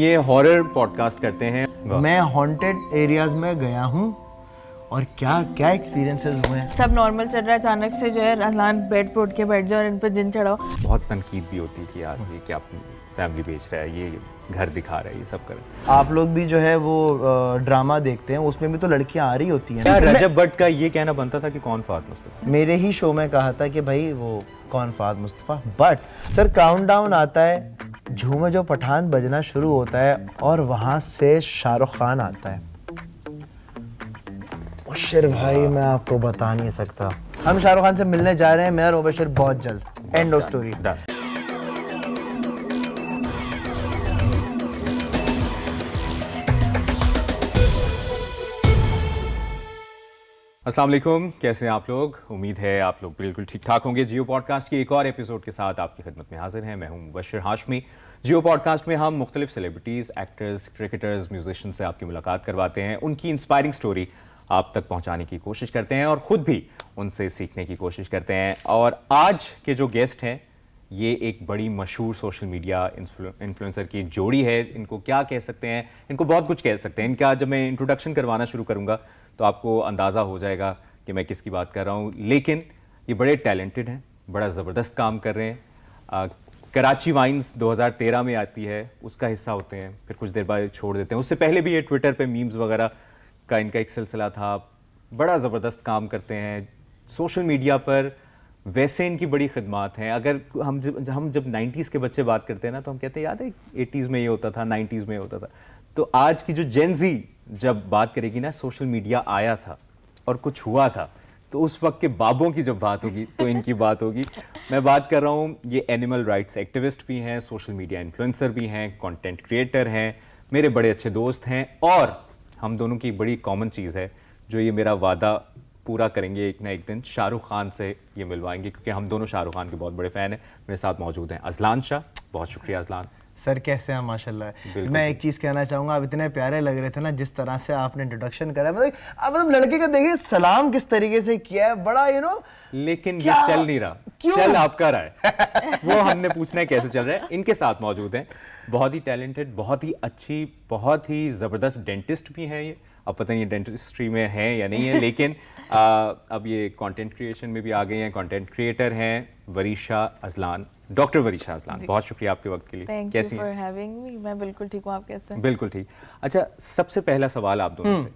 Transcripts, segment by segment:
ये horror podcast करते हैं। मैं हॉन्टेड एरियाज में गया हूँ और क्या क्या एक्सपीरियंसेस हुए हैं। सब नॉर्मल चल रहा है, अचानक से जो है अजलान बेड पे उठ के बैठ जाओ और इन पे जिन चढ़ाओ। बहुत तनकीद भी होती है कि यार ये क्या फैमिली बेच रहा है, ये घर दिखा रहा है, ये सब कर रहा है। आप लोग भी जो है वो ड्रामा देखते हैं, उसमें भी तो लड़कियां आ रही होती हैं। क्या रजब भट्ट का ये कहना बनता था कि कौन फहद मुस्तफा? मेरे ही शो में कहा था कि भाई वो कौन Fahad Mustafa. But sir countdown आता है, झूमे जो पठान बजना शुरू होता है और वहां से शाहरुख खान आता है। बशीर भाई मैं आपको बता नहीं सकता। हम शाहरुख खान से मिलने जा रहे हैं, मैं और बशीर बहुत जल्द। End of story. अस्सलाम वालेकुम, कैसे हैं आप लोग? उम्मीद है आप लोग बिल्कुल ठीक ठाक होंगे। जियो पॉडकास्ट के एक और एपिसोड के साथ आपकी खिदमत में हाजिर हैं। मैं हूं मुबश्शिर हाशमी। जियो पॉडकास्ट में हम मुख्तलिफ सेलिब्रिटीज़, एक्टर्स, क्रिकेटर्स, म्यूजिशियन से आपकी मुलाकात करवाते हैं, उनकी इंस्पायरिंग स्टोरी आप तक पहुंचाने की कोशिश करते हैं और ख़ुद भी उनसे सीखने की कोशिश करते हैं। और आज के जो गेस्ट हैं ये एक बड़ी मशहूर सोशल मीडिया इन्फ्लुएंसर की जोड़ी है। इनको क्या कह सकते हैं, इनको बहुत कुछ कह सकते हैं। इनका जब मैं इंट्रोडक्शन करवाना शुरू करूंगा तो आपको अंदाज़ा हो जाएगा कि मैं किसकी बात कर रहा हूँ। लेकिन ये बड़े टैलेंटेड हैं, बड़ा ज़बरदस्त काम कर रहे हैं। कराची वाइन्स 2013 में आती है, उसका हिस्सा होते हैं, फिर कुछ देर बाद छोड़ देते हैं। उससे पहले भी ये ट्विटर पे मीम्स वगैरह का इनका एक सिलसिला था। बड़ा ज़बरदस्त काम करते हैं सोशल मीडिया पर। वैसे इनकी बड़ी खिदमात हैं। अगर हम जब 90s के बच्चे बात करते हैं ना तो हम कहते हैं याद है 80s में ये होता था, 90s में ये होता था। तो आज की जो जेन ज़ी जब बात करेगी ना, सोशल मीडिया आया था और कुछ हुआ था, तो उस वक्त के बाबों की जब बात होगी तो इनकी बात होगी। मैं बात कर रहा हूँ, ये एनिमल राइट्स एक्टिविस्ट भी हैं, सोशल मीडिया इन्फ्लुएंसर भी हैं, कंटेंट क्रिएटर हैं, मेरे बड़े अच्छे दोस्त हैं। और हम दोनों की बड़ी कॉमन चीज़ है जो ये मेरा वादा पूरा करेंगे एक ना एक दिन, शाहरुख खान से ये मिलवाएंगे, क्योंकि हम दोनों शाहरुख खान के बहुत बड़े फ़ैन हैं। मेरे साथ मौजूद हैं अजलान शाह। बहुत शुक्रिया अजलान सर, कैसे हैं? माशाल्लाह। मैं एक चीज़ कहना चाहूँगा, आप इतने प्यारे लग रहे थे ना जिस तरह से आपने इंट्रोडक्शन करा। मतलब लड़के का देखिए सलाम किस तरीके से किया है, बड़ा लेकिन ये चल नहीं रहा। क्यों? चल आपका रहा है वो हमने पूछना है कैसे चल रहा है। इनके साथ मौजूद हैं बहुत ही टैलेंटेड, बहुत ही अच्छी, बहुत ही ज़बरदस्त डेंटिस्ट भी हैं ये। अब पता नहीं ये डेंटिस्ट्री में है या नहीं है, लेकिन अब ये कंटेंट क्रिएशन में भी आ गए हैं। कंटेंट क्रिएटर हैं Varisha Azlan, doctor Varisha Azlan. बहुत शुक्रिया आपके वक्त के लिए। कैसी हैं? Having me. मैं बिल्कुल ठीक हूँ, आप कैसे हैं? बिल्कुल ठीक। अच्छा, सबसे पहला सवाल आप दोनों से,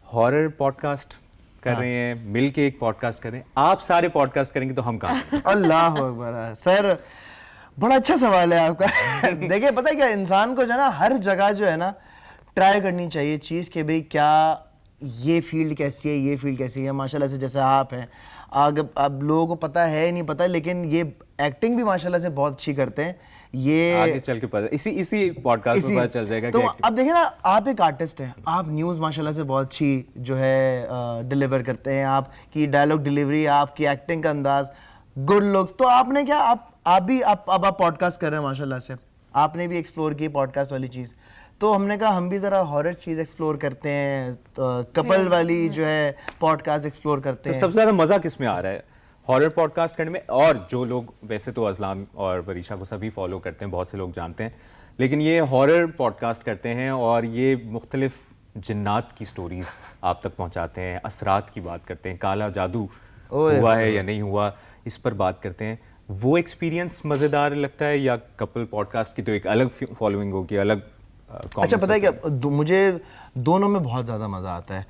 हॉरर पॉडकास्ट कर रहे हैं, मिल के एक पॉडकास्ट कर रहे हैं, आप सारे पॉडकास्ट करेंगे तो हम कहाँ? अल्लाह अकबर। सर बड़ा अच्छा सवाल है आपका। देखिए पता है क्या, इंसान को जो है ना हर जगह जो है ना ट्राई करनी चाहिए चीज़ कि भाई क्या ये फील्ड कैसी है, ये फील्ड कैसी है। माशाल्लाह से जैसे आप हैं, अब लोगों को पता है नहीं पता, लेकिन ये एक्टिंग भी माशाल्लाह से बहुत अच्छी करते हैं। ये आगे चल के पता, इसी पॉडकास्ट में पता चल जाएगा। तो अब देखिए ना, आप एक आर्टिस्ट हैं, आप न्यूज़ माशाल्लाह से बहुत अच्छी जो है डिलीवर करते हैं। आपकी डायलॉग डिलीवरी, आपकी एक्टिंग का अंदाज, गुड लुक्स। तो आपने क्या अब आप पॉडकास्ट कर रहे हैं माशाल्लाह से, आपने भी एक्सप्लोर की पॉडकास्ट वाली चीज़। तो हमने कहा हम भी ज़रा हॉरर चीज़ एक्सप्लोर करते हैं, कपल वाली जो है पॉडकास्ट एक्सप्लोर करते हैं। तो सबसे ज़्यादा मज़ा किस में आ रहा है हॉरर पॉडकास्ट करने में? और जो लोग वैसे तो अजलान और वरीशा को सभी फॉलो करते हैं, बहुत से लोग जानते हैं, लेकिन ये हॉरर पॉडकास्ट करते हैं और ये मुख्तलिफ जिन्नात की स्टोरीज़ आप तक पहुँचाते हैं, असरात की बात करते हैं, काला जादू हुआ है या नहीं हुआ, इस पर बात करते हैं। वो एक्सपीरियंस मज़ेदार लगता है या कपल पॉडकास्ट की तो एक अलग फॉलोइंग होगी, अलग? अच्छा पता है क्या, मुझे दोनों में बहुत ज़्यादा मज़ा आता है।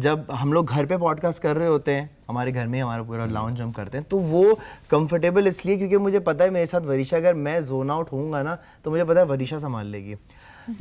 जब हम लोग घर पे पॉडकास्ट कर रहे होते हैं, हमारे घर में हमारा पूरा लाउंज हम करते हैं, तो वो कंफर्टेबल इसलिए क्योंकि मुझे पता है मेरे साथ वरीशा, अगर मैं जोन आउट होऊंगा ना तो मुझे पता है वरीशा संभाल लेगी।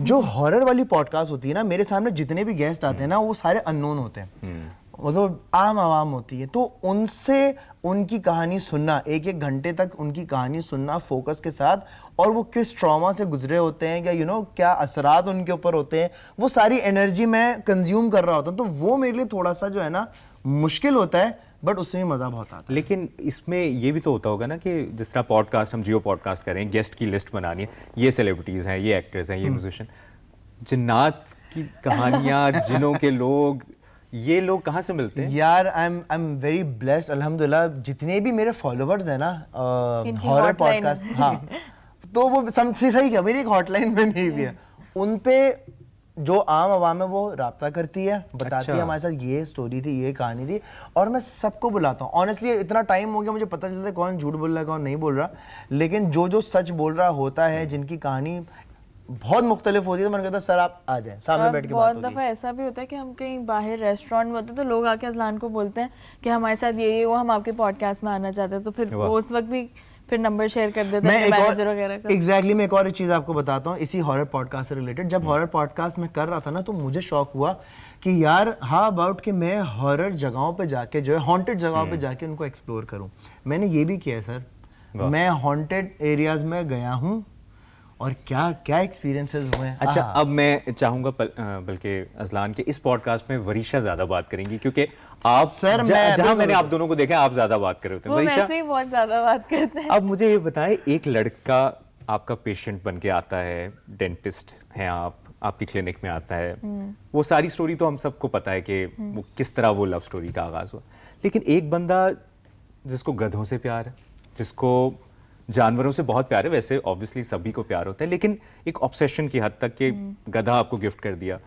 जो हॉरर वाली पॉडकास्ट होती है ना, मेरे सामने जितने भी गेस्ट आते हैं ना वो सारे अननोन होते हैं, मतलब आम आवाम होती है। तो उनसे उनकी कहानी सुनना, एक एक घंटे तक उनकी कहानी सुनना फोकस के साथ, और वो किस ट्रॉमा से गुजरे होते हैं, क्या क्या असरात उनके ऊपर होते हैं, वो सारी एनर्जी मैं कंज्यूम कर रहा होता हूँ। तो वो मेरे लिए थोड़ा सा जो है ना मुश्किल होता है, बट उसमें भी मज़ा बहुत आता है। लेकिन इसमें ये भी तो होता होगा ना कि जिस तरह पॉडकास्ट हम जियो पॉडकास्ट करें, गेस्ट की लिस्ट बनानी है, ये सेलिब्रिटीज़ हैं, ये एक्टर्स हैं, ये म्यूजिशियन, जिन्नात की कहानियाँ, जिनों के लोग, ये लोग कहाँ से मिलते हैं? यार आई एम वेरी ब्लेस्ड अल्हम्दुलिल्लाह। जितने भी मेरे फॉलोवर्स हैं ना हॉरर पॉडकास्ट, हाँ तो वो सही क्या, मेरी एक हॉटलाइन में नहीं भी है, उन पे जो आम आवाम है वो राब्ता करती है, बताती है हमारे साथ ये स्टोरी थी, ये कहानी थी, और मैं सबको बुलाता हूँ। ऑनेस्टली इतना टाइम हो गया, मुझे पता चलता है कौन झूठ बोल रहा है कौन नहीं बोल रहा, लेकिन जो सच बोल रहा होता है, जिनकी कहानी बहुत मुख्तलिफ होती है, तो मैंने कहता सर आप आ जाएं, सामने बैठ के बात होगी। बहुत दफ़ा ऐसा भी होता है कि हम कहीं बाहर रेस्टोरेंट में होते हैं तो लोग आके अजलान को बोलते हैं कि हमारे साथ ये वो, हम आपके पॉडकास्ट में आना चाहते हैं, तो फिर वो उस वक्त भी फिर नंबर शेयर कर देते हैं मैनेजर वगैरह का। एग्जैक्टली मैं एक और चीज़ आपको बताता हूँ इसी हॉरर पॉडकास्ट से रिलेटेड। जब हॉरर पॉडकास्ट में कर रहा था ना, तो मुझे शौक हुआ कि यार हाउ अबाउट कि मैं हॉरर जगहों पे जाके जो है हॉन्टेड जगहों पे जाके उनको एक्सप्लोर करूँ। मैंने ये भी किया है सर, मैं हॉन्टेड एरियाज में गया हूँ और क्या क्या एक्सपीरियंसेस हुए हैं। अच्छा, अब मैं चाहूंगा बल्कि अजलान के इस पॉडकास्ट में वरीशा ज्यादा बात करेंगी, क्योंकि आप सर जहां मैंने आप दोनों को देखा है, आप ज्यादा बात कर रहे होते हैं। वो वरीशा, वैसे ही बहुत ज्यादा बात करते हैं। अब मुझे ये बताएं, एक लड़का आपका पेशेंट बन के आता है, डेंटिस्ट हैं आप, आपकी क्लिनिक में आता है, वो सारी स्टोरी तो हम सबको पता है कि वो किस तरह वो लव स्टोरी का आगाज हुआ, लेकिन एक बंदा जिसको गधों से प्यार है, जिसको जानवरों से बहुत प्यार है, वैसे ऑब्वियसली सभी को प्यार होता है, लेकिन एक ऑब्सेशन की हद तक कि गधा आपको गिफ्ट कर दिया,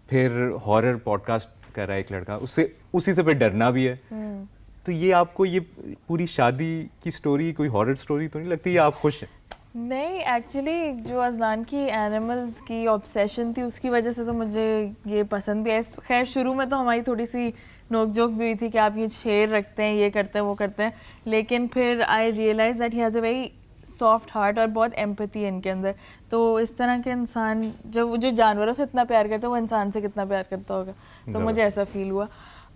फिर हॉरर पॉडकास्ट कर रहा है एक लड़का, उससे उसी से फिर डरना भी है, तो ये आपको ये पूरी शादी की स्टोरी कोई हॉरर स्टोरी तो नहीं लगती, या आप खुश हैं? नहीं, एक्चुअली जो अजलान की एनिमल्स की ऑब्सेशन थी उसकी वजह से तो मुझे ये पसंद भी है। खैर शुरू में तो हमारी थोड़ी सी नोक जोक भी हुई थी कि आप ये शेर रखते हैं, ये करते हैं, वो करते हैं, लेकिन फिर I realise that he has a very soft heart और बहुत एम्पैथी है इनके अंदर। तो इस तरह के इंसान जब जो जानवरों से इतना प्यार करते हैं वो इंसान से कितना प्यार करता होगा, तो मुझे ऐसा फील हुआ।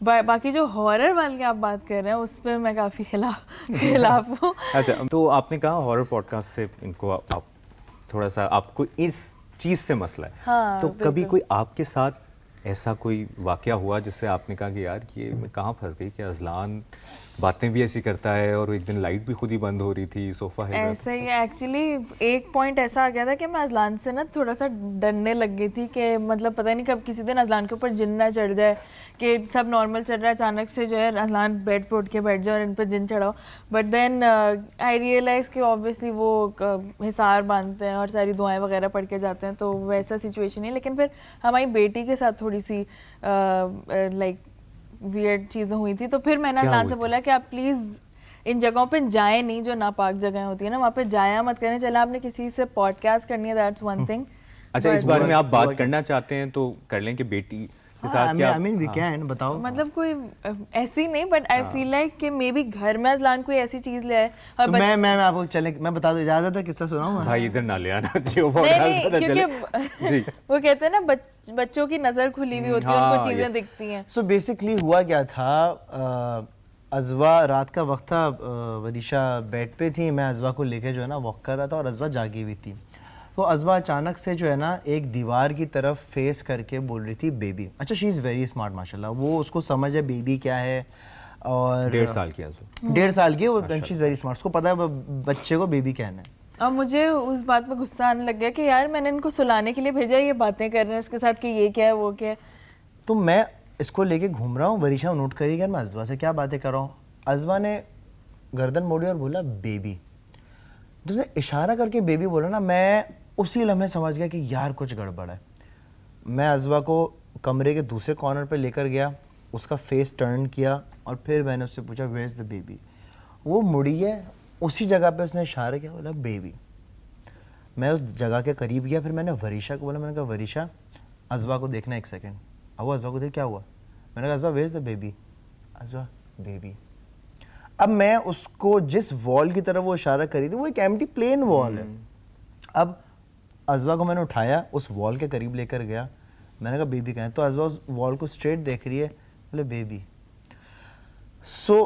बाकी जो हॉरर वाली आप बात कर रहे हैं उस पर मैं काफ़ी खिलाफ हूँ। अच्छा, तो आपने कहा हॉरर पॉडकास्ट से इनको आप थोड़ा सा, आपको इस चीज़ से मसला है, हाँ, तो कभी कोई आपके साथ ऐसा कोई वाकया हुआ जिससे आपने कहा कि यार ये मैं कहाँ फंस गई, कि अजलान बातें भी ऐसी करता है और एक दिन लाइट भी खुद ही बंद हो रही थी, सोफा हिल रहा था। ऐसा ही एक्चुअली एक पॉइंट ऐसा आ गया था कि मैं अजलान से ना थोड़ा सा डरने लग गई थी कि मतलब पता नहीं कब किसी दिन अजलान के ऊपर जिन ना चढ़ जाए, कि सब नॉर्मल चल रहा है, अचानक से जो है अजलान बेड पे उठ के बैठ जाए और इन पर जिन चढ़ाओ। बट देन आई रियलाइज कि ऑब्वियसली वो हिसार बांधते हैं और सारी दुआएं वगैरह पढ़ के जाते हैं, तो वैसा सिचुएशन है। लेकिन फिर हमारी बेटी के साथ थोड़ी सी लाइक वियर्ड चीज़ें हुई थी, तो फिर मैंने अजलान से बोला कि आप प्लीज़ इन जगहों पे जाएं नहीं जो नापाक जगह होती है ना, वहाँ पे जाया मत करें। चला आपने किसी से पॉडकास्ट करनी है, दैट्स वन थिंग। अच्छा, इस बारे में आप बात करना चाहते हैं तो कर लें कि बेटी के साथ क्या, आई मीन वी कैन, बताओ। मतलब कोई ऐसी नहीं, बट आई फील लाइक कि मे बी घर में अजलान कोई ऐसी चीज ले आए और तो मैं आपको चले मैं बता दूं, इजाजत है किस्सा सुनाऊं? भाई इधर ना ले आना जो नहीं, क्योंकि वो कहते हैं ना बच्चों की नजर खुली हुई होती है, उनको चीजें दिखती हैं। सो बेसिकली हुआ क्या था, अज़वा रात का वक्त था, वरीशा बेड पे थी, मैं अज़वा को लेके जो है ना वॉक कर रहा था और अज़वा जागी हुई थी। तो अज़वा अचानक से जो है ना एक दीवार की तरफ फेस करके बोल रही थी बेबी। अच्छा, शी इज़ वेरी स्मार्ट माशाल्लाह, वो उसको समझ है बेबी क्या है, और 1.5 साल की अज़वा, 1.5 साल की वो, शी इज़ वेरी स्मार्ट, उसको पता है बच्चे को बेबी कहना है। और मुझे उस बात पे गुस्सा आने लग गया कि यार मैंने इनको सुलाने के लिए भेजा, ये बातें कर रहे हैं इसके साथ कि ये क्या है वो क्या है। तो मैं इसको लेके घूम रहा हूँ, वरीशा नोट करिएगा मैं अज़वा से क्या बातें कर रहा हूँ। अज़वा ने गर्दन मोड़ी और बोला बेबी, तो उसने इशारा करके बेबी बोला ना, मैं उसी लम्हे समझ गया कि यार कुछ गड़बड़ है। मैं अज़वा को कमरे के दूसरे कॉर्नर पे लेकर गया, उसका फेस टर्न किया और फिर मैंने उससे पूछा वेयर इज़ द बेबी। वो मुड़ी है, उसी जगह पे उसने इशारा किया, बोला बेबी। मैं उस जगह के करीब गया, फिर मैंने वरीशा को बोला, मैंने कहा वरीशा अज़वा को देखना एक सेकेंड। अब वो अज़वा को देख क्या हुआ, मैंने कहा Azwa where is the baby, Azwa baby. अब मैं उसको जिस वॉल की तरफ वो इशारा करी थी वो एक एम्प्टी प्लेन वॉल है। अब अज़वा को मैंने उठाया, उस वॉल के करीब लेकर गया, मैंने कहा बेबी कहाँ है, तो अज़वा उस वॉल को स्ट्रेट देख रही है, बोले baby. So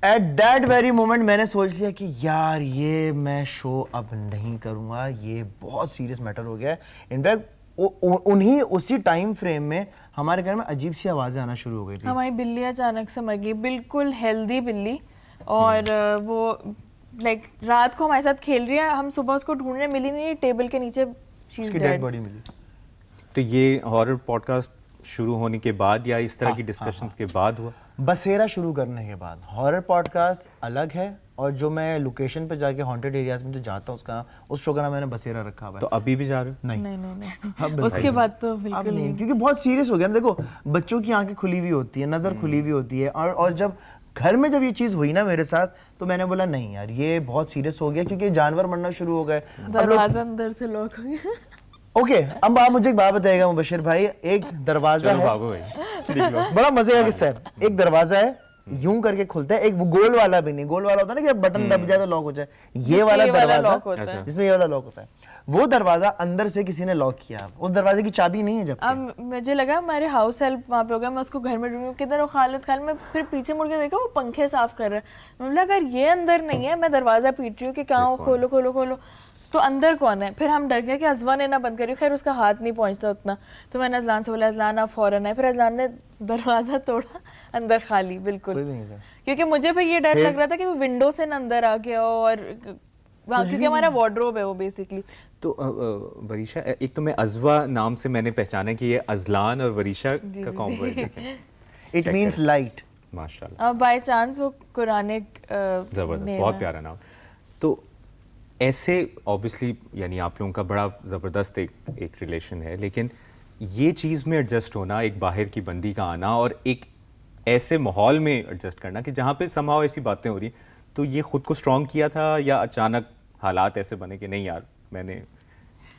at that very moment मैंने सोच लिया कि यार ये मैं शो अब नहीं करूँगा, ये बहुत सीरियस मैटर हो गया है। इनफैक्ट उन्हीं उसी टाइम फ्रेम में हमारे घर में अजीब सी आवाज़ें आना शुरू हो गई थी। हमारी बिल्ली अचानक से मर गई, बिल्कुल हेल्दी बिल्ली, और वो लाइक रात को हमारे साथ खेल रही है, हम सुबह उसको ढूंढ रहे, मिली नहीं, टेबल के नीचे उसकी डेड बॉडी मिली। तो ये हॉरर पॉडकास्ट शुरू होने के बाद या इस तरह की डिस्कशंस के बाद हुआ? बसेरा शुरू करने के बाद हॉरर पॉडकास्ट अलग है, और जो मैं लोकेशन पे जाके हॉन्टेड एरियाज में जो जाता हूँ उस शो का नाम मैंने बसेरा रखा हुआ है। तो अभी भी जा रहे हो? नहीं नहीं नहीं नहीं अब बिल्कुल उसके बाद तो अब बिल्कुल नहीं, क्योंकि बहुत सीरियस हो गया ना। देखो बच्चों की आंखें खुली हुई होती है, नज़र खुली हुई होती है, और जब घर में जब ये चीज़ हुई ना मेरे साथ, तो मैंने बोला नहीं यार ये बहुत सीरियस हो गया, क्योंकि जानवर मरना शुरू हो गए। दरवाजा अंदर से लॉक हो गया। ओके, अब आप मुझे एक बात बताइएगा मुबशिर भाई, एक दरवाजा चलो है, भागो भाई। बड़ा मजे का किस्सा है। एक दरवाजा है, यूं करके खुलता है, एक वो गोल वाला भी नहीं, गोल वाला होता है ना कि बटन दब जाए तो लॉक हो जाए, ये वाला दरवाजा लॉक होता है। जिसमें ये वाला लॉक होता है, वो दरवाजा अंदर से किसी ने लॉक किया। उस दरवाजे की चाबी नहीं है। जब अब मुझे लगा हमारे हाउस हेल्प वहाँ पे हो गया, मैं उसको घर में ढूंढूं किधर हो, खालिद मैं फिर पीछे मुड़ के देखा वो पंखे साफ कर रहा है। मैं बोला अगर ये अंदर नहीं है, मैं दरवाजा पीट रही हूँ कि कहाँ हो, खोलो खोलो खोलो, तो अंदर कौन है। फिर हम डर गए कि अजवा ने ना बंद करी, खैर उसका हाथ नहीं पहुंचता उतना, तो मैंने अजलान से बोला अजलान आप फौरन आए। फिर अजलान ने दरवाजा तोड़ा, अंदर खाली बिल्कुल, कोई भी नहीं था। क्योंकि मुझे फिर ये डर लग रहा था कि वो विंडो से ना अंदर आ गया हो, और वहाँ क्योंकि हमारा वार्डरोब है वो बेसिकली। तो वरीशा, एक तो मैं अजवा नाम से मैंने पहचाना कि ये अजलान और वरीशा का कॉम्बो है। It means light. माशाल्लाह, बाय चांस वो कुरानिक जबरदस्त, बहुत प्यारा नाम। तो ऐसे ऑब्वियसली यानी आप लोगों का बड़ा ज़बरदस्त एक रिलेशन है, लेकिन ये चीज़ में एडजस्ट होना, एक बाहर की बंदी का आना और एक ऐसे माहौल में एडजस्ट करना कि जहाँ पे समहाउ ऐसी बातें हो रही, तो ये खुद को स्ट्रॉन्ग किया था या अचानक हालात ऐसे बने कि नहीं यार मैंने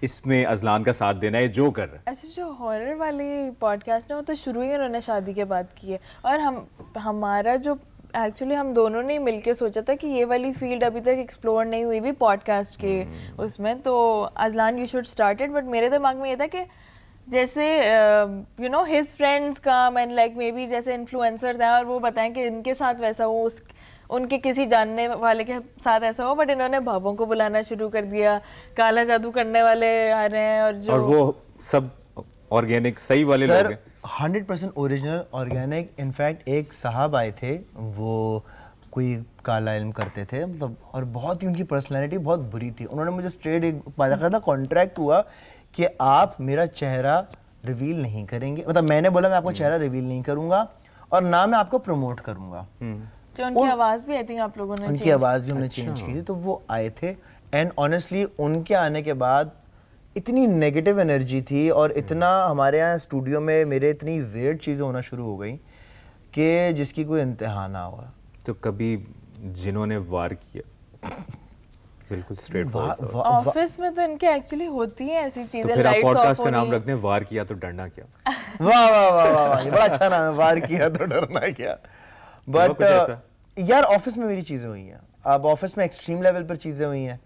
इसमें अजलान का साथ देना है जो कर रहा है? अच्छा, जो हॉरर वाली पॉडकास्ट है वो तो शुरू ही उन्होंने शादी के बाद की है, और हमारा जो एक्चुअली हम दोनों ने मिलके सोचा था कि ये वाली फील्ड अभी तक एक्सप्लोर नहीं हुई भी पॉडकास्ट के उसमें, तो Azlan you should start it. But मेरे दिमाग में ये था कि जैसे you know his friends come and like may be जैसे इन्फ्लुएंसर्स हैं और वो बताएं कि इनके साथ वैसा हो, उनके किसी जानने वाले के साथ ऐसा हो, बट इन्होंने भाभों को बुलाना शुरू कर दिया, काला जादू करने वाले आ रहे हैं, और वो सब ऑर्गेनिक सही वाले लोग हैं। 100% ओरिजिनल ऑर्गेनिक। इनफैक्ट एक साहब आए थे, वो कोई काला इल्म करते थे मतलब, और बहुत ही उनकी पर्सनैलिटी बहुत बुरी थी। उन्होंने मुझे स्ट्रेट एक बाकायदा कॉन्ट्रैक्ट हुआ कि आप मेरा चेहरा रिवील नहीं करेंगे, मतलब मैंने बोला मैं आपका चेहरा रिवील नहीं करूंगा और ना मैं आपको प्रमोट करूंगा। जो उनकी आवाज़ भी आई थिंक आप लोगों ने उनकी आवाज़ भी हमने चेंज की थी, तो वो आए थे। एंड ऑनेस्टली उनके आने के बाद इतनी नेगेटिव एनर्जी थी और इतना हमारे यहाँ स्टूडियो में मेरे इतनी वेird चीज़ें होना शुरू हो गई कि जिसकी कोई इंतहा ना हुआ। तो कभी जिन्होंने वार किया, बिल्कुल स्ट्रेट ऑफिस में तो इनके एक्चुअली होती हैं ऐसी तो चीजें, फिर आप लाइट्स पॉडकास्ट ऑफ का नाम होनी। रख दें वार किया तो डरना क्या? वाह वाह वाह वाह वाह, ये बड़ा अच्छा नाम है, वार किया तो डरना क्या। बट यार ऑफिस में मेरी चीज़ें हुई हैं। अब ऑफिस में एक्सट्रीम लेवल पर चीज़ें हुई हैं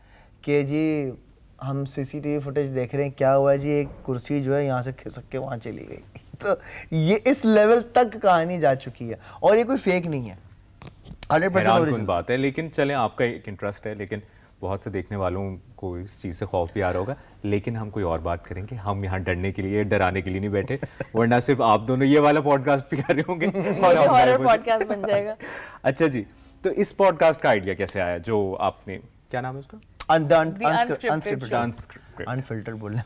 कि जी हम सीसीटीवी फुटेज देख रहे हैं, क्या हुआ जी एक कुर्सी जो है यहाँ से खिसक के वहाँ चली गई। तो ये इस लेवल तक कहानी जा चुकी है और ये कोई फेक नहीं है, 100% ओरिजिनल बात है। लेकिन चलें, आपका एक इंटरेस्ट है, लेकिन बहुत से देखने वालों को इस चीज़ से खौफ भी आ रहा होगा। लेकिन हम कोई और बात करेंगे, हम यहाँ डरने के लिए, डराने के लिए नहीं बैठे, वरना सिर्फ आप दोनों ये वाला पॉडकास्ट भी कर रहे होंगे और हम हॉरर पॉडकास्ट बन जाएगा। अच्छा जी, तो इस पॉडकास्ट का आइडिया कैसे आया जो आपने, क्या नाम है उसका? अनफिल्टर्ड बोलना,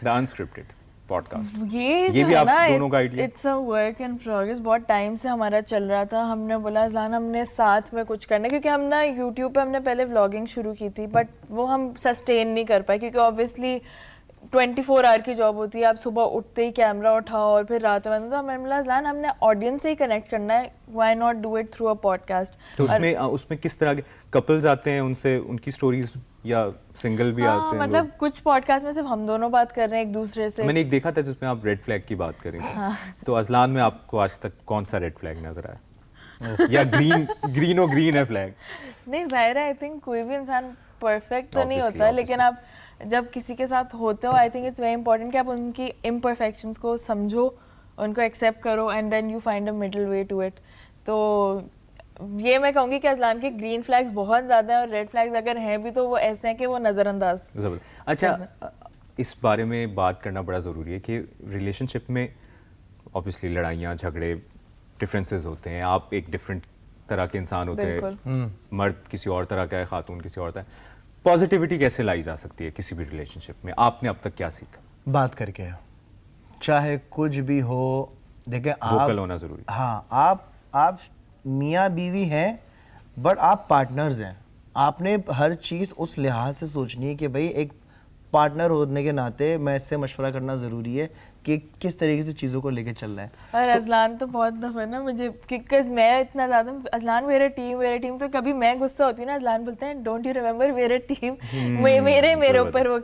द अनस्क्रिप्टेड पॉडकास्ट। ये भी जो आप है दोनों का ना, idea? It's a work in progress. बहुत टाइम से हमारा चल रहा था, हमने बोला अज़लान हमने साथ में कुछ करना है, क्योंकि हम ना यूट्यूब पे हमने पहले व्लॉगिंग शुरू की थी, बट वो हम सस्टेन नहीं कर पाए, क्योंकि ऑब्वियसली 24 आवर की जॉब होती है, आप सुबह उठते ही कैमरा उठाओ और फिर रात में, तो हमने बोला अज़लान हमने ऑडियंस से ही कनेक्ट करना है, why not do it through a podcast. तो उसमें किस तरह के कपल्स आते हैं, उनसे उनकी स्टोरीज, या सिंगल भी आते हैं मतलब कुछ पॉडकास्ट में सिर्फ हम दोनों बात कर रहे हैं एक दूसरे से। मैंने एक देखा था जिसमें आप रेड फ्लैग की बात कर रही थी। तो अज़लान में आपको आज तक कौन सा रेड फ्लैग नजर आया? या ग्रीन है फ्लैग? नहीं, जाहिर है आई थिंक कोई भी इंसान परफेक्ट तो नहीं Obviously, होता है, लेकिन आप जब किसी के साथ होते हो I think it's very important कि आप उनकी इम्परफेक्शंस को समझो, उनको एक्सेप्ट करो and then you find a middle way to it. तो ये मैं कहूँगी कि अज़लान के ग्रीन फ्लैग्स बहुत ज़्यादा हैं और रेड फ्लैग्स अगर हैं भी तो वो ऐसे हैं कि वो नज़रअंदाज। अच्छा, इस बारे में बात करना बड़ा ज़रूरी है कि रिलेशनशिप में ऑब्वियसली लड़ाइयाँ, झगड़े, डिफरेंसेस होते हैं। आप एक डिफरेंट तरह के इंसान होते हैं, मर्द किसी और तरह का है, खातून किसी और तरह। पॉजिटिविटी कैसे लाई जा सकती है किसी भी रिलेशनशिप में? आपने अब तक क्या सीखा? बात करके, चाहे कुछ भी हो, देखिए आप वोकल होना जरूरी। हाँ, आप आप मियाँ बीवी हैं बट आप पार्टनर्स हैं। आपने हर चीज़ उस लिहाज से सोचनी है कि भाई एक पार्टनर होने के नाते मैं इससे मशवरा करना ज़रूरी है कि किस तरीके से चीज़ों को लेके चल रहा है। और अजलान तो बहुत दफा ना मुझे, बिकॉज मैं इतना ज़्यादा अजलान मेरे टीम, तो कभी मैं गुस्सा होती हूँ ना, अजलान बोलते हैं डोंट यू रिमेम्बर मेरे टीम, मेरे ऊपर वो।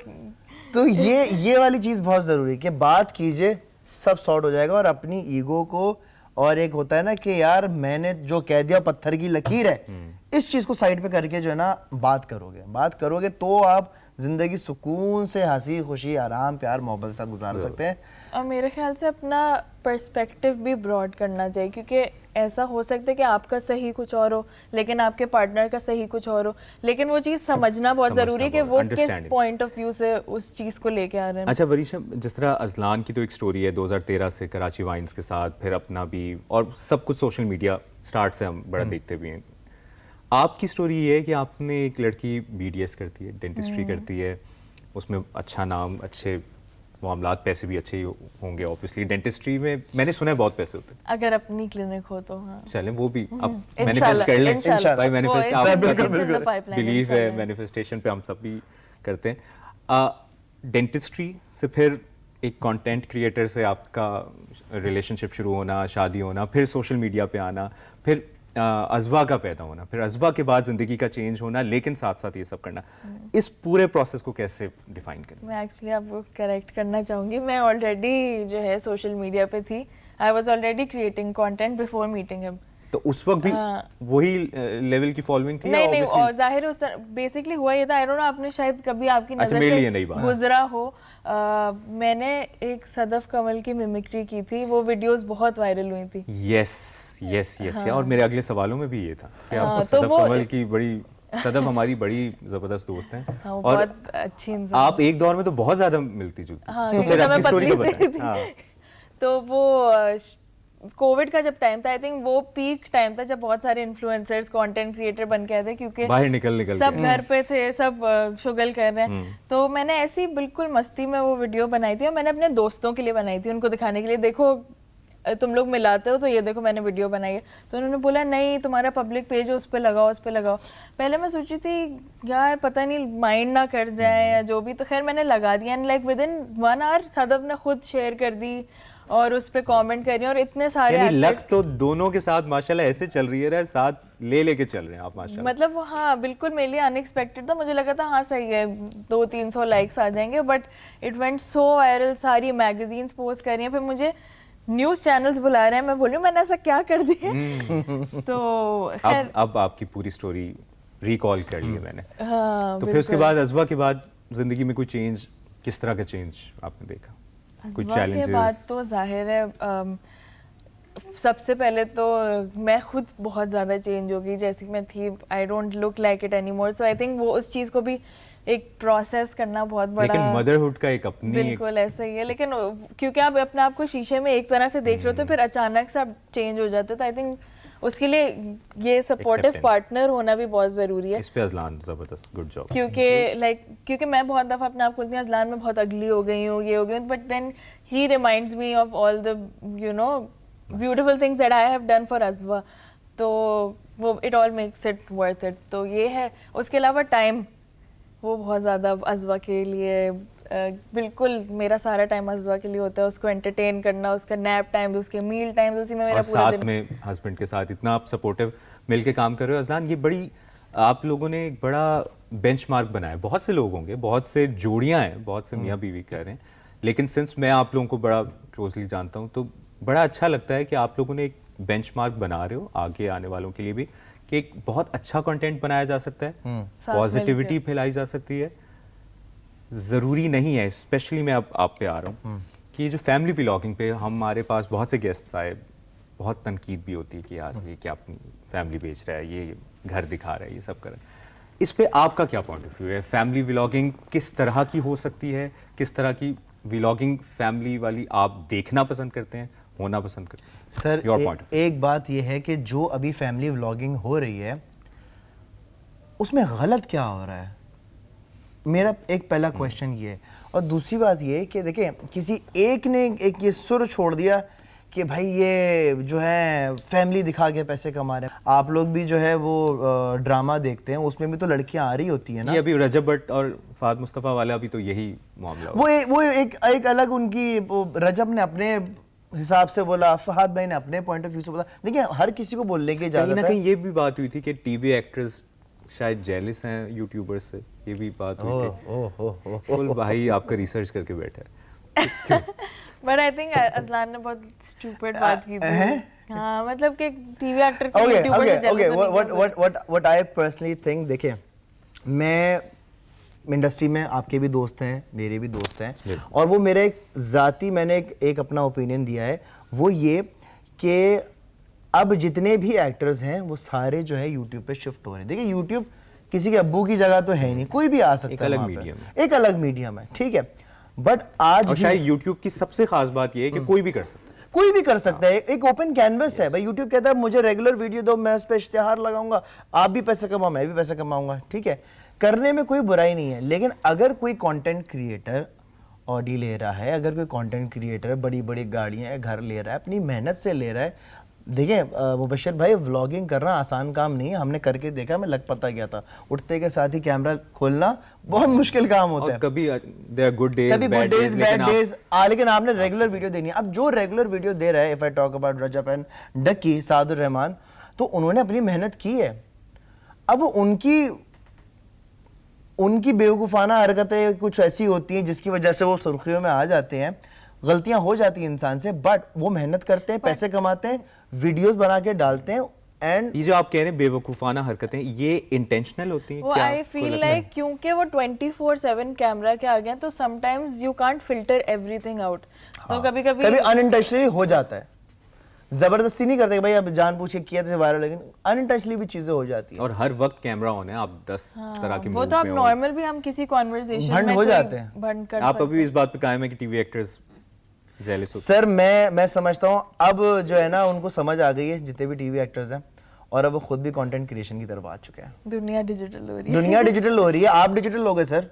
तो ये वाली चीज़ बहुत ज़रूरी है कि बात कीजिए, सब सॉर्ट हो जाएगा। और अपनी ईगो को, और एक होता है ना कि यार मैंने जो कह दिया पत्थर की लकीर है, इस चीज़ को साइड पे करके जो है ना बात करोगे तो आप जिंदगी सुकून से हंसी खुशी आराम प्यार मोहब्बत के साथ गुजार सकते हैं। और मेरे ख्याल से अपना पर्सपेक्टिव भी ब्रॉड करना चाहिए, क्योंकि ऐसा हो सकता है कि आपका सही कुछ और हो लेकिन आपके पार्टनर का सही कुछ और हो, लेकिन वो चीज़ समझना बहुत ज़रूरी है कि वो किस पॉइंट ऑफ व्यू से उस चीज़ को लेके आ रहे हैं। अच्छा वरीशा, जिस तरह अजलान की तो एक स्टोरी है 2013 से कराची वाइन्स के साथ, फिर अपना भी, और सब कुछ सोशल मीडिया स्टार्ट से हम बड़ा देखते भी हैं। आपकी स्टोरी ये है कि आपने एक लड़की BDS करती है, डेंटिस्ट्री करती है, उसमें अच्छा नाम, अच्छे मामलात, पैसे भी अच्छे होंगे ऑब्वियसली। डेंटिस्ट्री में मैंने सुना है बहुत पैसे होते हैं, अगर अपनी क्लिनिक हो तो। हाँ, चलें वो भी अब मैनिफेस्ट कर लें भाई, मैनिफेस्ट आप बिलीव है, मैनिफेस्टेशन पे हम सब भी करते हैं। डेंटिस्ट्री से फिर एक कंटेंट क्रिएटर से आपका रिलेशनशिप शुरू होना, शादी होना, फिर सोशल मीडिया पे आना, फिर अज़वा का पैदा होना, फिर अज़वा के बाद ज़िंदगी का चेंज होना, लेकिन साथ साथ ये सब करना, इस पूरे प्रोसेस को कैसे डिफाइन करें? मैं एक्चुअली आपको करेक्ट करना चाहूँगी, मैं ऑलरेडी जो है सोशल मीडिया पे थी, I was already creating content before meeting him. तो उस वक्त भी वही लेवल की फॉलोइंग थी? नहीं, और जाहिर उस तरह बेसिकली हुआ ये था, आई डोंट नो आपने शायद कभी आपकी नज़र से गुजरा हो, मैंने एक सदफ कमल की मिमिक्री की थी, वो वीडियोस बहुत वायरल हुई थी। यस और मेरे अगले सवालों में भी ये था कि आपको सदफ कमल की बड़ी, सदफ हमारी बड़ी जबरदस्त दोस्त हैं, और बहुत अच्छी इंसान, आप एक दौर में तो बहुत ज्यादा मिलती जुलती। हाँ, फिर आपकी स्टोरी को बताएं। तो वो कोविड का जब टाइम था, आई थिंक वो पीक टाइम था जब बहुत सारे इन्फ्लुएंसर्स कंटेंट क्रिएटर बन के आए थे, क्योंकि बाहर निकल सब घर पे थे, सब शुगल कर रहे हैं। तो मैंने ऐसी बिल्कुल मस्ती में वो वीडियो बनाई थी, और मैंने अपने दोस्तों के लिए बनाई थी, उनको दिखाने के लिए, देखो तुम लोग मिलाते हो तो ये देखो मैंने वीडियो बनाई है। तो उन्होंने बोला नहीं तुम्हारा पब्लिक पेज है उस पर लगाओ। पहले मैं सोची थी यार पता नहीं माइंड ना कर जाए या जो भी, तो खैर मैंने लगा दिया, and like within 1 hour Sadaf ने खुद शेयर कर दी और उस पे कमेंट कर रही हैं, और इतने सारे लक तो दोनों के साथ माशाल्लाह ऐसे चल रही है, साथ लेके चल रहे हैं आप माशाल्लाह। मतलब हाँ बिल्कुल मेरे लिए अनएक्सपेक्टेड था, मुझे लगा था हाँ सही है 200-300 लाइक्स आ जाएंगे, but it went so viral, सारी मैगजीन्स पोस्ट कर रही हैं, फिर मुझे न्यूज़ चैनल्स बुला रहे हैं, मैं बोल रही हूँ मैंने ऐसा क्या कर दिया। तो अब आपकी पूरी स्टोरी रिकॉल कर ली है मैंने। हाँ, तो फिर उसके बाद अज़वा के बाद जिंदगी में कोई चेंज, किस तरह का चेंज आपने देखा? कुछ चैलेंजेस? के बाद तो जाहिर है सबसे पहले तो मैं खुद बहुत ज़्यादा चेंज हो गई, जैसे कि मैं थी, I don't look like it any more, so I think वो उस चीज़ को भी एक प्रोसेस करना बहुत बड़ा, लेकिन मदरहुड का एक अपनी बिल्कुल ऐसा ही है, लेकिन क्योंकि आप अपने आप को शीशे में एक तरह से देख रहे हो तो फिर अचानक से आप चेंज हो जाते हो, तो आई थिंक उसके लिए ये सपोर्टिव पार्टनर होना भी बहुत ज़रूरी है। इस पे अजलान ज़बरदस्त, गुड जॉब। क्योंकि मैं बहुत दफ़ा अपने आप को बोलती हूँ अजलान मैं बहुत अगली हो गई हूँ, ये हो गई, but then he reminds me of all the beautiful things that I have done for Azwa, तो वो it all makes it worth it. तो ये है, उसके अलावा टाइम वो बहुत ज़्यादा अज़वा के लिए, बिल्कुल मेरा सारा टाइम अज़वा के लिए होता है, उसको एंटरटेन करना, उसका नैप टाइम, उसके मील टाइम, उसी में मेरा पूरा दिन। साथ में हस्बैंड के साथ इतना आप सपोर्टिव मिलके काम कर रहे हो अजलान, ये बड़ी, आप लोगों ने एक बड़ा बेंचमार्क बनाया। बहुत से लोग होंगे, बहुत से जोड़ियां हैं, बहुत से मियाँ बीवी कह रहे हैं, लेकिन सिंस मैं आप लोगों को बड़ा क्लोजली जानता हूँ तो बड़ा अच्छा लगता है कि आप लोगों ने एक बेंचमार्क बना रहे हो आगे आने वालों के लिए भी, कि एक बहुत अच्छा कंटेंट बनाया जा सकता है, पॉजिटिविटी फैलाई जा सकती है। ज़रूरी नहीं है, स्पेशली मैं अब आप पे आ रहा हूँ कि जो फैमिली व्लॉगिंग पे हमारे पास बहुत से गेस्ट्स आए, बहुत तनकीद भी होती है कि यार ये क्या अपनी फैमिली बेच रहा है, ये घर दिखा रहा है, ये सब कर रहा है। इस पे आपका क्या पॉइंट ऑफ व्यू है? फैमिली व्लॉगिंग किस तरह की हो सकती है? किस तरह की व्लॉगिंग फैमिली वाली आप देखना पसंद करते हैं, होना पसंद करते हैं? सर एक बात यह है कि जो अभी फैमिली व्लॉगिंग हो रही है उसमें गलत क्या हो रहा है, मेरा एक पहला क्वेश्चन ये है। और दूसरी बात ये है कि देखिए किसी एक ने एक ये सुर छोड़ दिया कि भाई ये जो है फैमिली दिखा के पैसे कमा रहे हैं। आप लोग भी जो है वो ड्रामा देखते हैं, उसमें भी तो लड़कियां आ रही होती है ना। ये अभी रजब भट्ट और फहद मुस्तफ़ा वाला भी तो यही मामला हुआ। वो एक अलग उनकी रजब ने अपने हिसाब से बोला, फहद भाई ने अपने पॉइंट ऑफ व्यू से बोला। देखिए हर किसी को बोलने की कहीं इजाजत ना है। कहीं ये भी बात हुई थी कि टीवी एक्टर्स शायद जेलिस हैं यूट्यूबर्स से, ये भी बात हुई थी। फुल भाई आपका रिसर्च करके बैठा है। बट आई थिंक अजलान ने बहुत स्टूपिड बात की थी। हाँ मतलब कि टीवी एक्टर को Okay, यूट्यूबर से okay, jealous okay. होने की What I personally think, देखिए मैं इंडस्ट्री में, आपके भी दोस्त हैं, मेरे भी दोस्त हैं, और वो मेरा एक ज़ाती, मैंने एक अपना ओपिनियन दिया है, वो ये कि अब जितने भी एक्टर्स हैं वो सारे जो है यूट्यूब पे शिफ्ट हो रहे हैं। देखिए यूट्यूब किसी के अब्बू की जगह तो है ही नहीं, कोई भी आ सकता एक है अलग वहाँ पे। मीडियम है। एक अलग मीडियम है, ठीक है। बट आज और भी शायद यूट्यूब की सबसे खास बात ये है कि कोई भी कर सकता है। कोई भी कर सकता है, एक ओपन कैनवस है भाई। यूट्यूब कहता है मुझे रेगुलर वीडियो दो, मैं उस पर इश्तिहार लगाऊंगा, आप भी पैसे कमाओ, मैं भी पैसे कमाऊंगा, ठीक है। करने में कोई बुराई नहीं है। लेकिन अगर कोई कंटेंट क्रिएटर ऑडी ले रहा है, अगर कोई कंटेंट क्रिएटर बड़ी बड़ी गाड़ियां घर ले रहा है, अपनी मेहनत से ले रहा है। देखिए मुबशर भाई, व्लॉगिंग करना आसान काम नहीं है, हमने करके देखा, मैं लग पता गया था। उठते के साथ ही कैमरा खोलना बहुत मुश्किल काम होता और है। कभी देयर आर गुड डेज, कभी गुड डेज, बैड डेज, लेकिन आपने रेगुलर वीडियो देनी है। अब जो रेगुलर वीडियो दे रहा है, if I talk about Rajab and Ducky, Saadur Rehman, तो उन्होंने अपनी मेहनत की है। अब उनकी बेवकूफ़ाना हरकतें कुछ ऐसी होती हैं जिसकी वजह से वो सुर्खियों में आ जाते हैं। गलतियां हो जाती हैं इंसान से, बट वो मेहनत करते हैं, पैसे कमाते हैं, वीडियोस बना के डालते हैं। एंड ये जो आप कह रहे हैं बेवकूफाना हरकतें, ये इंटेंशनल होती हैं वो क्या? आई फील लाइक क्योंकि वो 24/7 कैमरा के आगे हैं, तो sometimes you can't filter everything out. तो कभी कभी कभी अनइंटेंशनली हो जाता है। जबरदस्ती नहीं करते कि भाई अब जान पूछ के किया तो वायरल, लेकिन अनइंटेंशनली भी चीजें हो जाती हैं। और हर वक्त कैमरा ऑन है, आप 10 तरह की वो mood तो आप में हो। नॉर्मल भी हम किसी कॉन्वर्सेशन भंड में हो कोई जाते हैं। भंड कर आप सकते अभी इस बात पे कायम है कि टीवी एक्टर्स जेलस होते सर मैं समझता हूँ अब जो है ना, उनको समझ आ गई है जितने भी टीवी एक्टर्स हैं, और अब वो खुद भी कंटेंट क्रिएशन की तरफ आ चुके हैं। दुनिया डिजिटल हो रही है। दुनिया डिजिटल हो रही है, आप डिजिटल हो गए सर।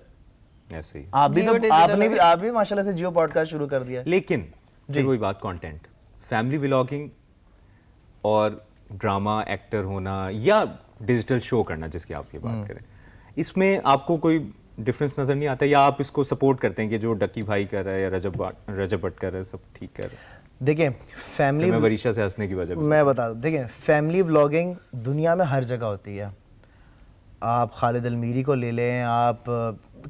हैं ऐसे ही। आप भी जियो तो digital आप भी माशाल्लाह से जियो पॉडकास्ट शुरू कर दिया है। लेकिन फिर वही बात, कंटेंट, फैमिली व्लॉगिंग और ड्रामा एक्टर होना या डिजिटल शो करना जिसकी आप ये बात करें, इसमें आपको कोई डिफरेंस नजर नहीं आता, या आप इसको सपोर्ट करते हैं कि जो डक्की भाई कर रहा है या रजब भट्ट कर रहा है सब ठीक कर रहा है? देखिए फैमिली, मैं वरीशा से हंसने की वजह मैं बता दूं, देखिए फैमिली व्लॉगिंग दुनिया में हर जगह होती है। आप खालिद अलमीरी को ले लें, आप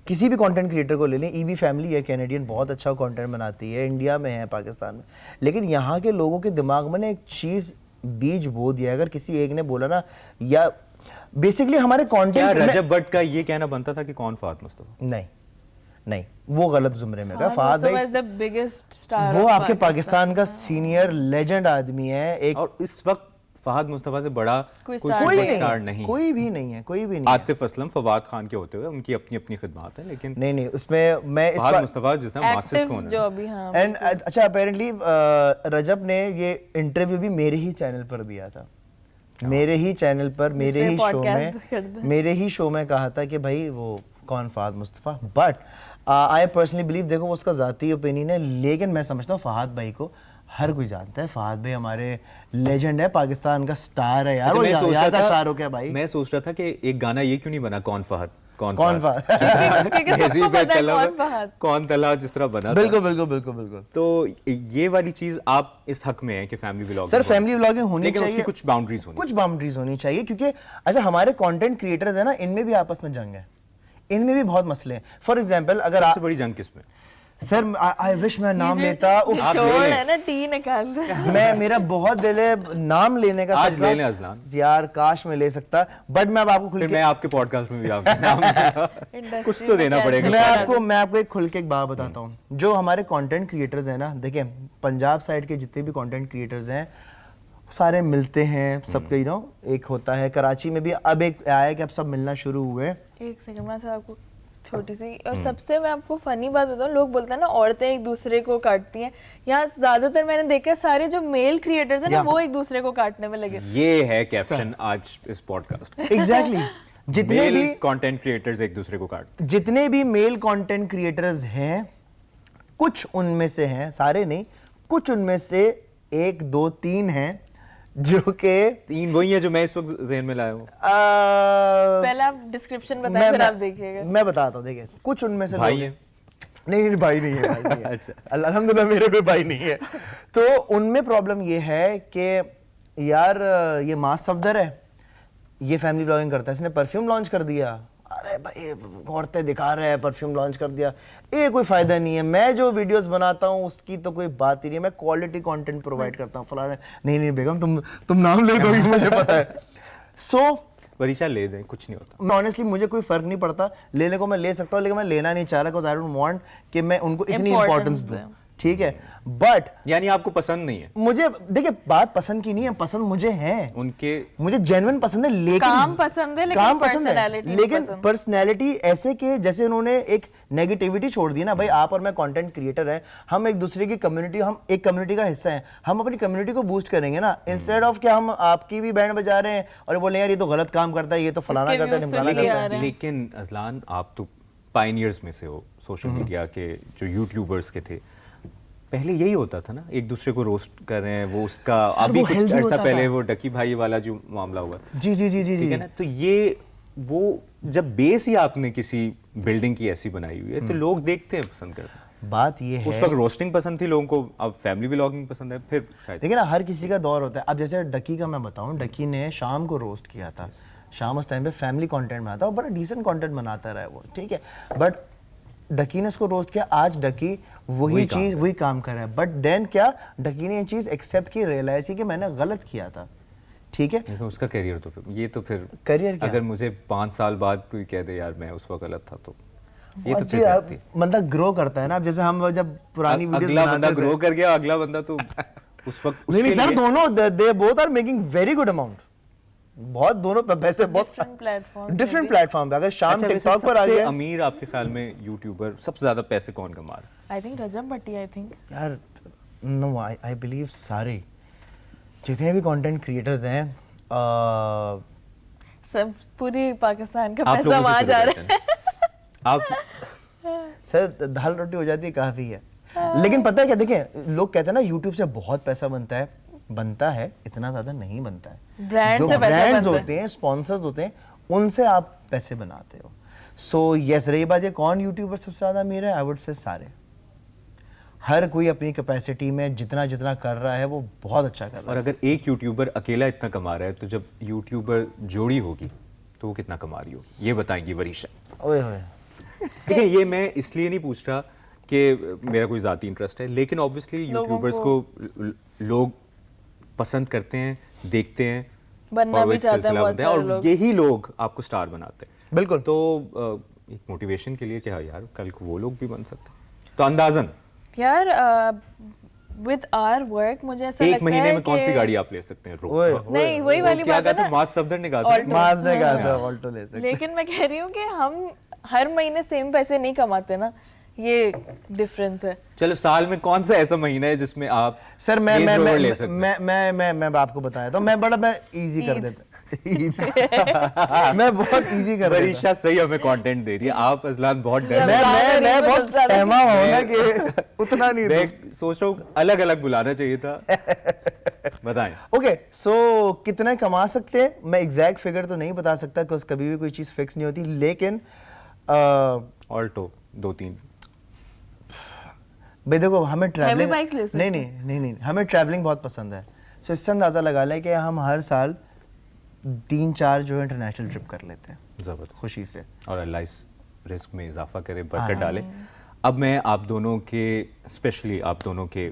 किसी भी कंटेंट क्रिएटर को ले लें, ईवी फैमिली है कैनेडियन, बहुत अच्छा कंटेंट बनाती है, इंडिया में है, पाकिस्तान में। लेकिन यहाँ के लोगों के दिमाग में ना एक चीज़ बीज बो दिया, अगर किसी एक ने बोला ना, या बेसिकली हमारे क्या कंटेंट, रजब भट्ट का ये कहना बनता था कि कौन फहद मुस्तफा? नहीं वो गलत जुमरे में का। फहद भाई द बिगेस्ट स्टार, वो आपके पाकिस्तान का सीनियर लेजेंड आदमी है। एक और इस वक्त फहद मुस्तफा से बड़ा कोई कोई स्टार सुपरस्टार नहीं, कोई भी नहीं है, कोई भी नहीं है। आतिफ असलम, फवाद खान के होते हुए उनकी अपनी अपनी खिदमत है, लेकिन नहीं उसमें मैं इस फहद मुस्तफा जिसने मास्टर्स एक्टिव कौन जो है। अभी हाँ एंड अच्छा अपेरेंटली रजब ने ये इंटरव्यू भी मेरे ही चैनल पर दिया था, मेरे ही चैनल पर, मेरे ही शो में, मेरे ही शो में कहा था कि भाई वो कौन Fahad Mustafa. But I personally believe, देखो वो उसका ज़ाती ओपिनियन है, लेकिन मैं समझता हूँ फहद भाई को हर कोई जानता है। फहद भाई हमारे लेजेंड है, पाकिस्तान का स्टार है यार। अच्छा, वो मैं सोच यहाँ रहा का था- स्टार हो क्या भाई? मैं सोच रहा था कि एक गाना ये क्यों नहीं बना, कौन फहद कौन फहद फहद? क्योंकि ऐसे ही सबको पे पता है चला कौन हुआ, फहद। कौन तला जिस तरह बना था। बिल्कुल बिल्कुल बिल्कुल बिल्कुल। तो ये वाली चीज आप इस हक में है कि family vlogging, sir family vlogging होनी लेकिन चाहिए, उसकी कुछ बाउंड्रीज होनी कुछ बाउंड्रीज होनी चाहिए, क्योंकि अच्छा हमारे कंटेंट क्रिएटर्स है ना, इनमें भी आपस में जंग है, इनमें भी बहुत मसले हैं। फॉर एग्जांपल अगर सबसे आप, बड़ी जंग किस में? सर आई विश मैं नाम लेता, उफ, आप ले छोड़ लें। है ना, टी निकाल दे। मैं मेरा बहुत दिल है नाम लेने का, आज सदका। ले लें अजलान। यार काश मैं ले सकता, बट मैं अब आपको खुल फिर के, मैं आपके पॉडकास्ट में भी आपका नाम कुछ इंडस्ट्री तो में देना क्या पड़ेगा। मैं आपको एक खुल के एक बात बताता हूँ। जो हमारे कंटेंट क्रिएटर्स हैं ना, देखिए पंजाब साइड के जितने भी कंटेंट क्रिएटर्स हैं सारे मिलते हैं, सबके नो एक होता है। कराची में भी अब एक आया कि अब सब मिलना शुरू हुए। एक सेकंड में आपको छोटी सी, और सबसे मैं आपको फनी बात बताऊं, लोग बोलते हैं ना औरतें एक दूसरे को काटती हैं, यहाँ ज्यादातर मैंने देखा है सारे जो मेल क्रिएटर्स हैं ना, वो एक दूसरे को काटने में लगे। ये है कैप्शन आज इस पॉडकास्ट। एग्जैक्टली जितने भी कंटेंट क्रिएटर्स एक दूसरे को काटते जितने भी मेल कंटेंट क्रिएटर्स हैं, कुछ उनमें से हैं, सारे नहीं, कुछ उनमें से 1 2 3 हैं जो कि 3 वही है जो मैं इस वक्त जहन में लाया हूँ। पहले आप डिस्क्रिप्शन बताएं फिर आप देखिएगा। मैं बताता हूँ, देखिए कुछ उनमें से भाई लोग- है? नहीं भाई नहीं है, भाई नहीं है। अच्छा। अल्हम्दुलिल्लाह मेरे कोई भाई नहीं है। तो उनमें प्रॉब्लम ये है कि यार ये मास सफदर है, ये फैमिली ब्लॉगिंग करता है, इसने परफ्यूम लॉन्च कर दिया, अरे भाई औरतें दिखा रहे हैं, परफ्यूम लॉन्च कर दिया, ये कोई फायदा नहीं है। मैं जो वीडियोस बनाता हूँ उसकी तो कोई बात ही नहीं है, मैं क्वालिटी कंटेंट प्रोवाइड करता हूँ फलाना। नहीं बेगम तुम नाम ले दोगी मुझे पता है। सो वरीशा ले दें, कुछ नहीं होता। ऑनेस्टली मुझे कोई फर्क नहीं पड़ता, लेने को मैं ले सकता हूँ, लेकिन मैं लेना नहीं चाह रहा, बिकॉज़ आई डोंट वांट कि मैं उनको इतनी इंपॉर्टेंस दूं, ठीक है। बट यानी आपको पसंद नहीं है मुझे देखिए, बात पसंद की नहीं है, पसंद मुझे है, उनके? मुझे जेन्युइन पसंद है, लेकिन काम पसंद है, लेकिन काम पसंद है, personality नहीं लेकिन पसंद। पर्सनैलिटी ऐसे कि जैसे उन्होंने एक नेगेटिविटी छोड़ दी ना। भाई आप और मैं कंटेंट क्रिएटर हैं, हम एक दूसरे की कम्युनिटी, हम एक कम्युनिटी का हिस्सा हैं, हम अपनी कम्युनिटी को बूस्ट करेंगे ना, इंस्टेड ऑफ कि हम आपकी भी बैंड बजा रहे हैं और बोले यार ये तो गलत काम करता है, ये तो फलाना इसके करता है, views ढिमकाना इसलिए करता आ है। रहे हैं। लेकिन अजलान, आप तो पायनियर्स में से हो, सोशल मीडिया के जो यूट्यूबर्स के थे। पहले यही होता था ना, एक दूसरे को रोस्ट कर रहे हैं, वो उसका सर, अभी वो कुछ healthy अर्सा होता पहले था। वो डकी भाई वाला जो मामला हुआ, जी जी जी जी ठीक है जी ना। तो ये वो जब बेस ही आपने किसी बिल्डिंग की ऐसी बनाई हुई है तो लोग देखते हैं, पसंद करते हैं। बात ये उस है, वक्त रोस्टिंग पसंद थी लोगों को, अब फैमिली व्लॉगिंग पसंद है, फिर शायद। देखिए ना हर किसी का दौर होता है। अब जैसे डकी का मैं बताऊं, डकी ने शाम को रोस्ट किया था, शाम उस टाइम पे फैमिली कंटेंट बनाता और बड़ा डिसेंट कंटेंट बनाता रहा है वो, ठीक है। बट डकी ने उसको रोस्ट किया, आज डकी वही चीज वही काम कर रहा है। बट देन क्या, डकी ने ये चीज एक्सेप्ट की, रियलाइज की कि मैंने गलत किया था, ठीक है। लेकिन उसका करियर तो ये तो फिर करियर क्या? अगर मुझे 5 साल बाद कोई कह दे यार मैं उस वक्त गलत था, तो ये तो और फिर जी, ज्यादती है। बंदा ग्रो करता है ना। अब जैसे हम जब पुरानी वीडियोस अगला बंदा बनाते थे, ग्रो कर गया, अगला बंदा तो उस वक्त नहीं उसके सर, लिए दोनों they both are making very good amount, बहुत दोनों पैसे बहुत डिफरेंट प्लेटफॉर्म डिफरेंट प्लेटफॉर्म पे। अगर शाम अच्छा, वैसे टिकटॉक पर आ सबसे गया अमीर आपके ख्याल में यूट्यूबर सबसे ज्यादा पैसे कौन कमा रहा है? I think Rajab Bhatti, I think यार, नो आई बिलीव सारे जितने भी कंटेंट क्रिएटर्स हैं, सब पूरी पाकिस्तान का आप पैसा लोगों से वहां शुरू जा करते रहा है। हैं। आप सर दाल रोटी हो जाती है काफी है। लेकिन पता है क्या, देखिए लोग कहते हैं ना यूट्यूब से बहुत पैसा बनता है, इतना ज्यादा नहीं बनता है। ब्रांड जो से पैसा ब्रांड्स बनता है। होते हैं, स्पॉन्सर्स होते हैं, उनसे आप पैसे बनाते हो। सो यस, रही बात ये कौन यूट्यूबर सबसे ज्यादा अमीर है, आई वुड से सारे। हर कोई अपनी कैपेसिटी में जितना जितना कर रहा है वो बहुत अच्छा कर रहा और है। अगर एक यूट्यूबर अकेला इतना कमा रहा है तो जब यूट्यूबर जोड़ी होगी तो वो कितना कमा रही होगी, ये बताएंगी वरीशा। ओए होए, ठीक है, ये मैं इसलिए नहीं पूछ रहा कि मेरा कोई ज़ाती इंटरेस्ट है, लेकिन ऑब्वियसली यूट्यूबर्स को लोग पसंद करते हैं, देखते हैं, बनना और वो भी एक चाहते हैं सिलसिला बहुत बनता है, सारे और लोग। यही लोग आपको स्टार बनाते हैं। बिल्कुल। तो एक मोटिवेशन के लिए क्या यार, कल को वो लोग भी बन सकते हैं। तो अंदाजन यार विद आवर वर्क मुझे ऐसा एक लगता महीने है में कौन सी कि- गाड़ी आप ले सकते हैं? ओए, नहीं, वही वाली क्या बात है कहा था, ना। मास सफदर ने कहा था Alto। माज ने कहा हाँ। था ऑल्टो ले सकते। लेकिन मैं कह रही हूँ कि हम हर महीने सेम पैसे नहीं कमाते ना, ये डिफरेंस है। चलो, साल में कौन सा ऐसा महीना है जिसमें आप सर मैं Range मैं Rover मैं ले सकते हैं? मैं आपको बताया तो मैं इजी कर देता मैं बहुत इजी कर देता। वरीशा सही हमें कंटेंट दे रही है, आप अजलान बहुत डर मैं- रहे हैं। मैं मैं बहुत ज्यादा- सहमा हूं ना कि उतना नहीं मैं दूं। सोच रहा हूँ अलग अलग बुलाना चाहिए था। बताएं। ओके, सो कितना कमा सकते हैं, मैं एग्जैक्ट फिगर तो नहीं बता सकता बिकॉज कभी भी कोई चीज फिक्स नहीं होती, लेकिन ऑल्टो 2-3 भाई देखो हमें ट्रैवलिंग bikes ले सकते नहीं हमें ट्रैवलिंग बहुत पसंद है। सो इससे अंदाजा लगा लें कि हम हर साल 3-4 जो है इंटरनेशनल ट्रिप कर लेते हैं जबरदस्त, खुशी से। और अल्लाह इस रिस्क में इजाफा करे, बरकत डाले। अब मैं आप दोनों के, स्पेशली आप दोनों के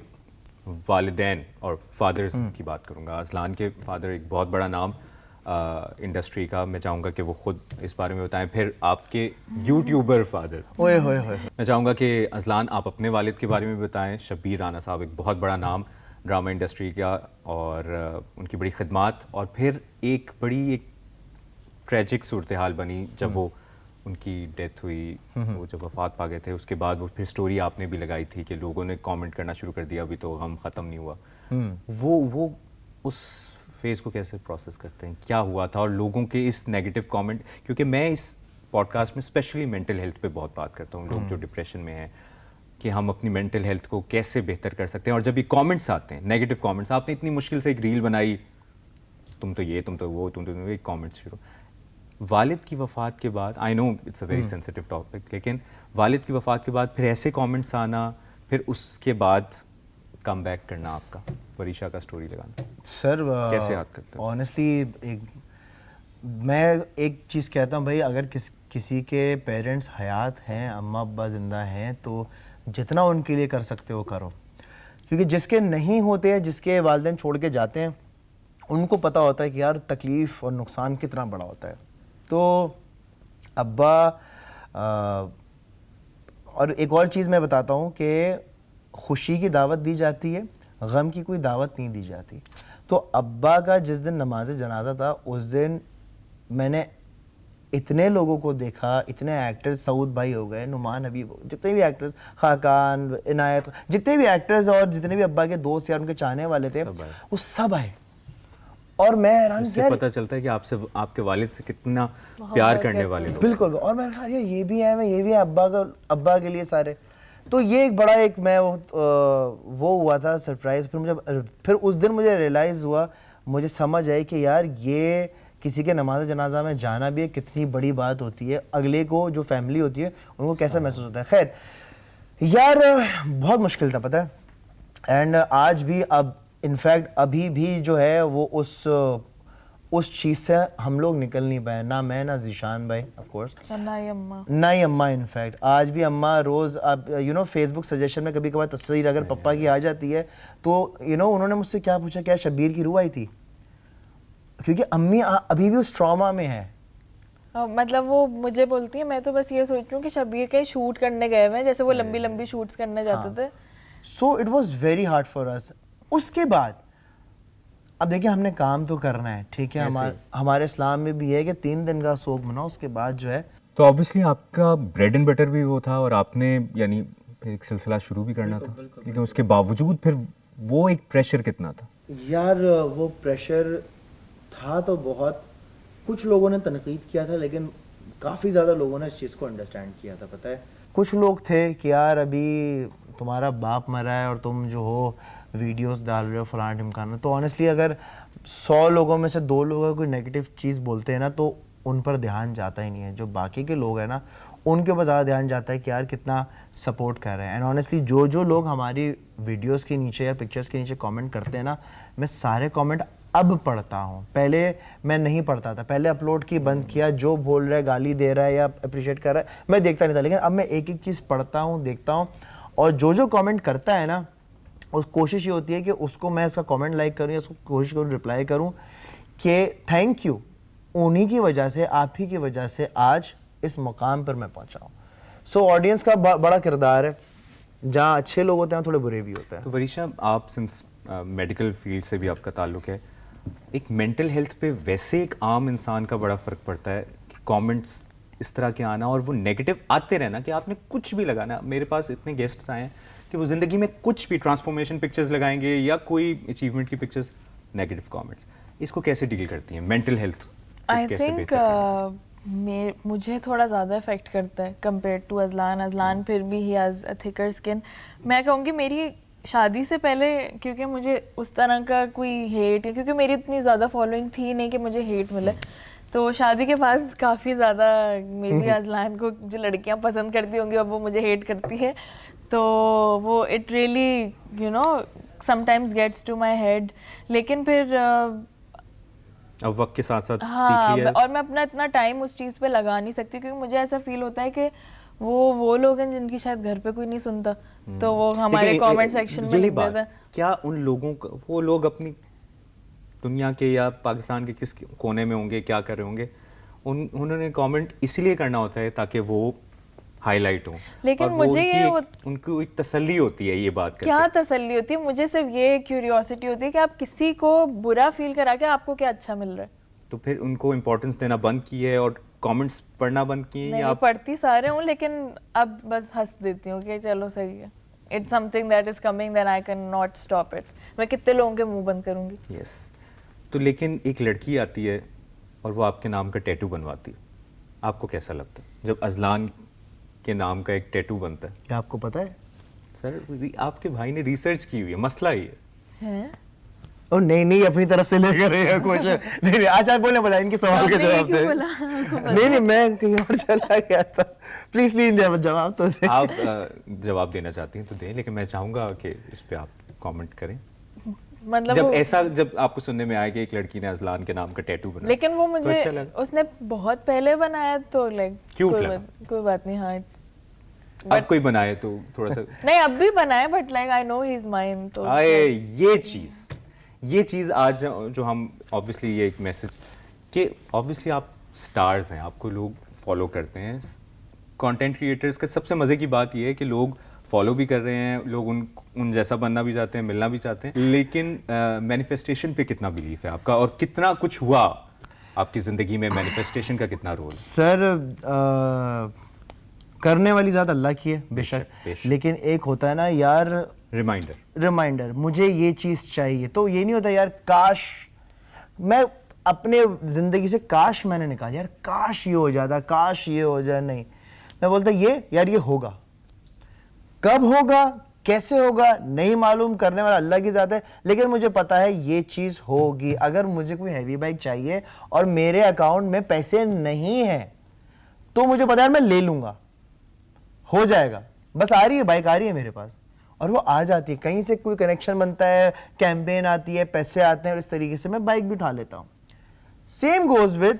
वालिदैन और फादर्स की बात करूंगा। अजलान के फादर एक बहुत बड़ा नाम इंडस्ट्री का, मैं चाहूँगा कि वो खुद इस बारे में बताएं। फिर आपके यूट्यूबर फादर, ओए होए होए, मैं चाहूँगा कि अजलान आप अपने वालिद के बारे में बताएं। शब्बीर राना साहब एक बहुत बड़ा नाम ड्रामा इंडस्ट्री का, और उनकी बड़ी खिदमात, और फिर एक ट्रेजिक सूरत हाल बनी जब वो उनकी डेथ हुई, वो जब वफात पा गए थे। उसके बाद वो फिर स्टोरी आपने भी लगाई थी कि लोगों ने कमेंट करना शुरू कर दिया अभी तो हम ख़त्म नहीं हुआ। वो उस फेज़ को कैसे प्रोसेस करते हैं, क्या हुआ था, और लोगों के इस नेगेटिव कमेंट, क्योंकि मैं इस पॉडकास्ट में स्पेशली मेंटल हेल्थ पे बहुत बात करता हूँ। लोग जो डिप्रेशन में हैं, कि हम अपनी मेंटल हेल्थ को कैसे बेहतर कर सकते हैं। और जब ये कमेंट्स आते हैं, नेगेटिव कमेंट्स, आपने इतनी मुश्किल से एक रील बनाई, तुम तो ये, तुम तो वो, तुम तो ये कमेंट्स शुरू। वालिद की वफ़ात के बाद, I know it's a very sensitive topic, लेकिन वालिद की वफ़ात के बाद फिर ऐसे कमेंट्स आना, फिर उसके बाद कम बैक करना, आपका वरीशा का स्टोरी लगाना, सर कैसे याद करते हो? ऑनेस्टली मैं एक चीज़ कहता हूँ भाई, अगर किसी के पेरेंट्स हयात हैं, अम्मा अब्बा ज़िंदा हैं, तो जितना उनके लिए कर सकते हो करो, क्योंकि जिसके नहीं होते हैं, जिसके वालिदैन छोड़ के जाते हैं, उनको पता होता है कि यार तकलीफ़ और नुकसान कितना बड़ा होता है। तो अब्बा और एक और चीज़ मैं बताता हूँ कि खुशी की दावत दी जाती है, गम की कोई दावत नहीं दी जाती। तो अब्बा का जिस दिन नमाज जनाजा था, उस दिन मैंने इतने लोगों को देखा, इतने एक्टर्स, सऊद भाई हो गए, नुमान हबीब, जितने भी एक्टर्स, खाकान, इनायत, जितने भी एक्टर्स और जितने भी अब्बा के दोस्त या उनके चाहने वाले थे, वो सब आए। और मैं हैरान, इससे पता चलता है कि आपसे, आपके वालिद से कितना प्यार करने वाले लोग। बिल्कुल। और मैंने कहा ये भी है, मैं ये भी है अब्बा के लिए सारे। तो ये एक बड़ा एक मैं वो हुआ था सरप्राइज। फिर उस दिन मुझे रियलाइज़ हुआ, मुझे समझ आई कि यार ये किसी के नमाज जनाजा में जाना भी कितनी बड़ी बात होती है, अगले को जो फैमिली होती है उनको कैसा महसूस होता है। खैर यार बहुत मुश्किल था, पता है। एंड आज भी, अब इनफैक्ट अभी भी जो है वो उस चीज़ से हम लोग निकल नहीं पाए, ना मैं ना जीशान भाई ऑफ कोर्स, ना ही अम्मा। इनफैक्ट आज भी अम्मा रोज़, अब फेसबुक सजेशन में कभी कभार तस्वीर अगर पप्पा की आ जाती है तो उन्होंने मुझसे क्या पूछा, क्या शब्बीर की रूह आई थी, क्योंकि अम्मी अभी भी उस ट्रॉमा में है। मतलब वो मुझे बोलती है, मैं तो बस ये सोच रही हूँ कि शब्बीर के शूट करने गए हुए हैं, जैसे वो लंबी लंबी शूट्स करने जाते थे। So it was very hard for us. उसके बाद अब देखिए, हमने काम तो करना है, ठीक है, हमारे इस्लाम में भी है कि 3 दिन का सोग मनाओ, उसके बाद जो है। तो ऑब्वियसली आपका ब्रेड एंड बटर भी वो था, और आपने यानी फिर एक सिलसिला शुरू भी करना था, लेकिन उसके बावजूद फिर वो एक प्रेशर कितना था? यार वो प्रेशर था तो बहुत, कुछ लोगों ने तनकीद किया था, लेकिन काफ़ी ज़्यादा लोगों ने इस चीज़ को अंडरस्टैंड किया था, पता है। कुछ लोग थे कि यार अभी तुम्हारा बाप मरा है और तुम जो हो वीडियोस डाल रहे हो फलाना ढिमकाना। तो ऑनेस्टली अगर 100 लोगों में से 2 लोग अगर कोई नेगेटिव चीज़ बोलते हैं ना, तो उन पर ध्यान जाता ही नहीं है। जो बाकी के लोग हैं ना, उनके ऊपर ज़्यादा ध्यान जाता है कि यार कितना सपोर्ट कर रहे हैं। एंड ऑनेस्टली जो लोग हमारी वीडियोस के नीचे या पिक्चर्स के नीचे कमेंट करते हैं ना, मैं सारे कमेंट अब पढ़ता हूँ। पहले मैं नहीं पढ़ता था, पहले अपलोड की बंद किया, जो बोल रहा है, गाली दे रहा है या अप्रिशिएट कर रहा है, मैं देखता नहीं था। लेकिन अब मैं एक एक चीज़ पढ़ता हूँ, देखता हूँ, और जो कमेंट करता है ना, उस कोशिश ये होती है कि उसको मैं इसका कमेंट लाइक करूँ या उसको कोशिश करूँ रिप्लाई करूँ कि थैंक यू, उन्हीं की वजह से, आप ही की वजह से आज इस मुकाम पर मैं पहुँचा हूँ। सो ऑडियंस का बड़ा किरदार है, जहाँ अच्छे लोग होते हैं थोड़े बुरे भी होते हैं। तो वरीशा, आप सिंस मेडिकल फील्ड से भी आपका ताल्लुक है, एक मेंटल हेल्थ पे वैसे एक आम इंसान का बड़ा फ़र्क पड़ता है कि कमेंट्स इस तरह के आना और वो नेगेटिव आते रहना, कि आपने कुछ भी लगाना। मेरे पास इतने गेस्ट्स आए हैं कि वो ज़िंदगी में कुछ भी ट्रांसफॉर्मेशन पिक्चर्स लगाएंगे या कोई अचीवमेंट की पिक्चर्स, नेगेटिव कमेंट्स। इसको कैसे डील करती हैं, मेंटल हेल्थ आई थिंक मुझे थोड़ा ज़्यादा इफेक्ट करता है कंपेयर टू अजलान फिर भी ही हैज़ अ थिकर स्किन। मैं कहूँगी मेरी शादी से पहले, क्योंकि मुझे उस तरह का कोई हेट, क्योंकि मेरी इतनी ज़्यादा फॉलोइंग थी नहीं कि मुझे हेट मिले, तो शादी के बाद काफ़ी ज़्यादा मेरी अजलान को जो लड़कियां पसंद करती होंगी अब वो मुझे हेट करती है। तो वो it really sometimes gets to my head. लेकिन फिर अब वक्त के साथ साथ हाँ, सीख लिया। और मैं अपना इतना टाइम उस चीज़ पे लगा नहीं सकती, क्योंकि मुझे ऐसा फील होता है कि वो लोग हैं जिनकी शायद घर पे कोई नहीं सुनता, तो वो हमारे कमेंट सेक्शन में लिख देते हैं। क्या उन लोगों का, वो लोग अपनी दुनिया के या पाकिस्तान के किस कोने में होंगे, क्या कर रहे होंगे, उन्होंने कमेंट इसलिए करना होता है ताकि वो हाईलाइट हो। लेकिन मुझे ये उनको एक तसल्ली होती है ये बात करके। क्या तसल्ली होती है? मुझे सिर्फ ये क्यूरियोसिटी होती है कि आप किसी को बुरा फील करा के आपको क्या अच्छा मिल रहा है। तो फिर उनको इम्पोर्टेंस देना बंद की है और कमेंट्स पढ़ना बंद किए? नहीं, पढ़ती सारे हूँ, लेकिन अब बस हंस देती हूँ कि चलो सही है, it's something that is coming, then I can not stop it. मैं कितने लोगों के मुंह बंद करूंगी? यस। तो लेकिन एक लड़की आती है और वो आपके नाम का टैटू बनवाती है, आपको कैसा लगता है जब अजलान के नाम का एक टैटू बनता है? क्या आपको पता है सर आपके भाई ने रिसर्च की हुई है, मसला ये है ओ नहीं अपनी तरफ से लेकर रहे हैं क्वेश्चन। नहीं अच्छा आप बोले बोला इनके सवाल का जवाब दे। नहीं मैं कहीं और चला गया था। प्लीज जवाब तो दे। आप जवाब देना चाहती हैं तो दें, लेकिन मैं चाहूंगा कि इस पे आप कमेंट करें। मतलब जब आपको सुनने में आया कि एक लड़की ने अजलान के नाम का टैटू बनाया, लेकिन वो तो मुझे अच्छा लगा। उसने बहुत पहले बनाया तो लाइक Cute लगा। कोई बात नहीं। हाँ अब कोई बनाए तो थोड़ा सा नहीं अब भी बनाए but like I know he is mine तो आए ये चीज आज जो हम ऑब्वियसली ये एक मैसेज कि ऑब्वियसली आप स्टार्स हैं, आपको लोग फॉलो करते हैं। कंटेंट क्रिएटर्स का सबसे मजे की बात ये है कि लोग फॉलो भी कर रहे हैं, लोग उन जैसा बनना भी चाहते हैं, मिलना भी चाहते हैं, लेकिन मैनिफेस्टेशन पे कितना बिलीफ है आपका और कितना कुछ हुआ आपकी जिंदगी में? मैनिफेस्टेशन का कितना रोल है? सर करने वाली ज़्यादा अल्लाह की है बेशक, लेकिन एक होता है ना यार रिमाइंडर मुझे ये चीज़ चाहिए, तो ये नहीं होता यार काश मैं अपने ज़िंदगी से काश मैंने निकाला यार काश ये हो जाता, काश ये हो जाए, नहीं मैं बोलता ये होगा, कब होगा कैसे होगा नहीं मालूम, करने वाला अल्लाह की ज़ात है, लेकिन मुझे पता है ये चीज़ होगी। अगर मुझे कोई हैवी बाइक चाहिए और मेरे अकाउंट में पैसे नहीं हैं तो मुझे पता है मैं ले लूँगा, हो जाएगा, बस आ रही है बाइक, आ रही है मेरे पास और वो आ जाती है, कहीं से कोई कनेक्शन बनता है, कैंपेन आती है, पैसे आते हैं और इस तरीके से मैं बाइक भी उठा लेता हूँ। सेम गोज विद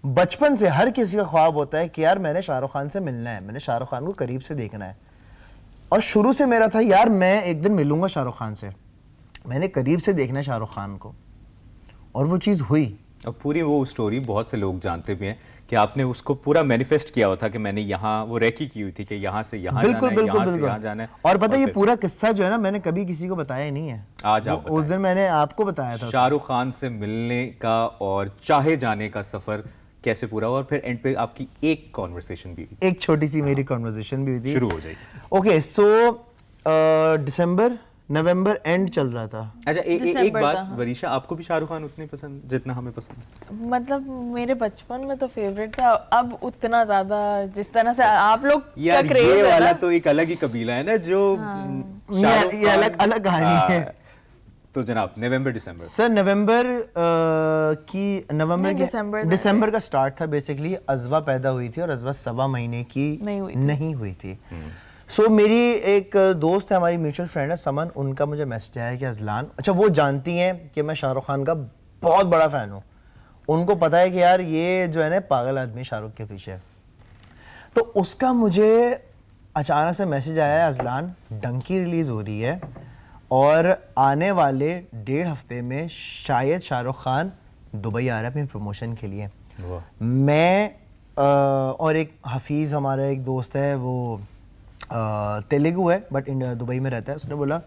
बचपन से हर किसी का ख्वाब होता है कि यार मैंने शाहरुख खान से मिलना है, मैंने शाहरुख खान को करीब से देखना है, और शुरू से मेरा था यार मैं एक दिन मिलूंगा शाहरुख खान से, मैंने करीब से देखना है शाहरुख खान को, और वो चीज़ हुई। और पूरी वो स्टोरी बहुत से लोग जानते भी हैं कि आपने उसको पूरा मैनिफेस्ट किया हुआ था कि मैंने यहाँ वो रेकी की हुई थी कि यहाँ से यहाँ जाना है, यहाँ से यहाँ जाना है। और पता है ये पूरा किस्सा जो है ना मैंने कभी किसी को बताया नहीं है, आज आप उस दिन मैंने आपको बताया था। शाहरुख खान से मिलने का और चाहे जाने का सफर कैसे पूरा हुआ, और फिर एंड पे आपकी एक कॉन्वर्सेशन भी हुई, एक छोटी सी मेरी कॉन्वर्सेशन भी हुई थी। शुरू हो जाएगी। Okay so December November and चल रहा था। अच्छा एक दिसंबर बात था, हाँ। वरीशा, आपको भी शाहरुख खान उतने पसंद जितना हमें पसंद है? मतलब मेरे बचपन में तो फेवरेट था, अब उतना ज्यादा जिस तरह से आप लोग का यार क्रेज ये है वाला ना, तो एक अलग ही कबीला है ना जो ये अलग अलग कहानी है। तो जनाब नवंबर दिसंबर सर नवंबर दिसंबर का स्टार्ट था बेसिकली। अजवा पैदा हुई थी और अजवा 1.25 महीने की नहीं हुई थी। सो मेरी एक दोस्त है, हमारी म्यूचुअल फ्रेंड है समन, उनका मुझे मैसेज आया कि अजलान, अच्छा वो जानती हैं कि मैं शाहरुख खान का बहुत बड़ा फ़ैन हूँ, उनको पता है कि यार ये जो है ना पागल आदमी शाहरुख के पीछे है। तो उसका मुझे अचानक से मैसेज आया है अजलान डंकी रिलीज़ हो रही है और आने वाले 1.5 हफ्ते में शायद शाहरुख खान दुबई आ रहा है अपनी प्रमोशन के लिए। मैं और एक हफीज़ हमारा एक दोस्त है, वो तेलुगु है बट दुबई में रहता है, उसने बोला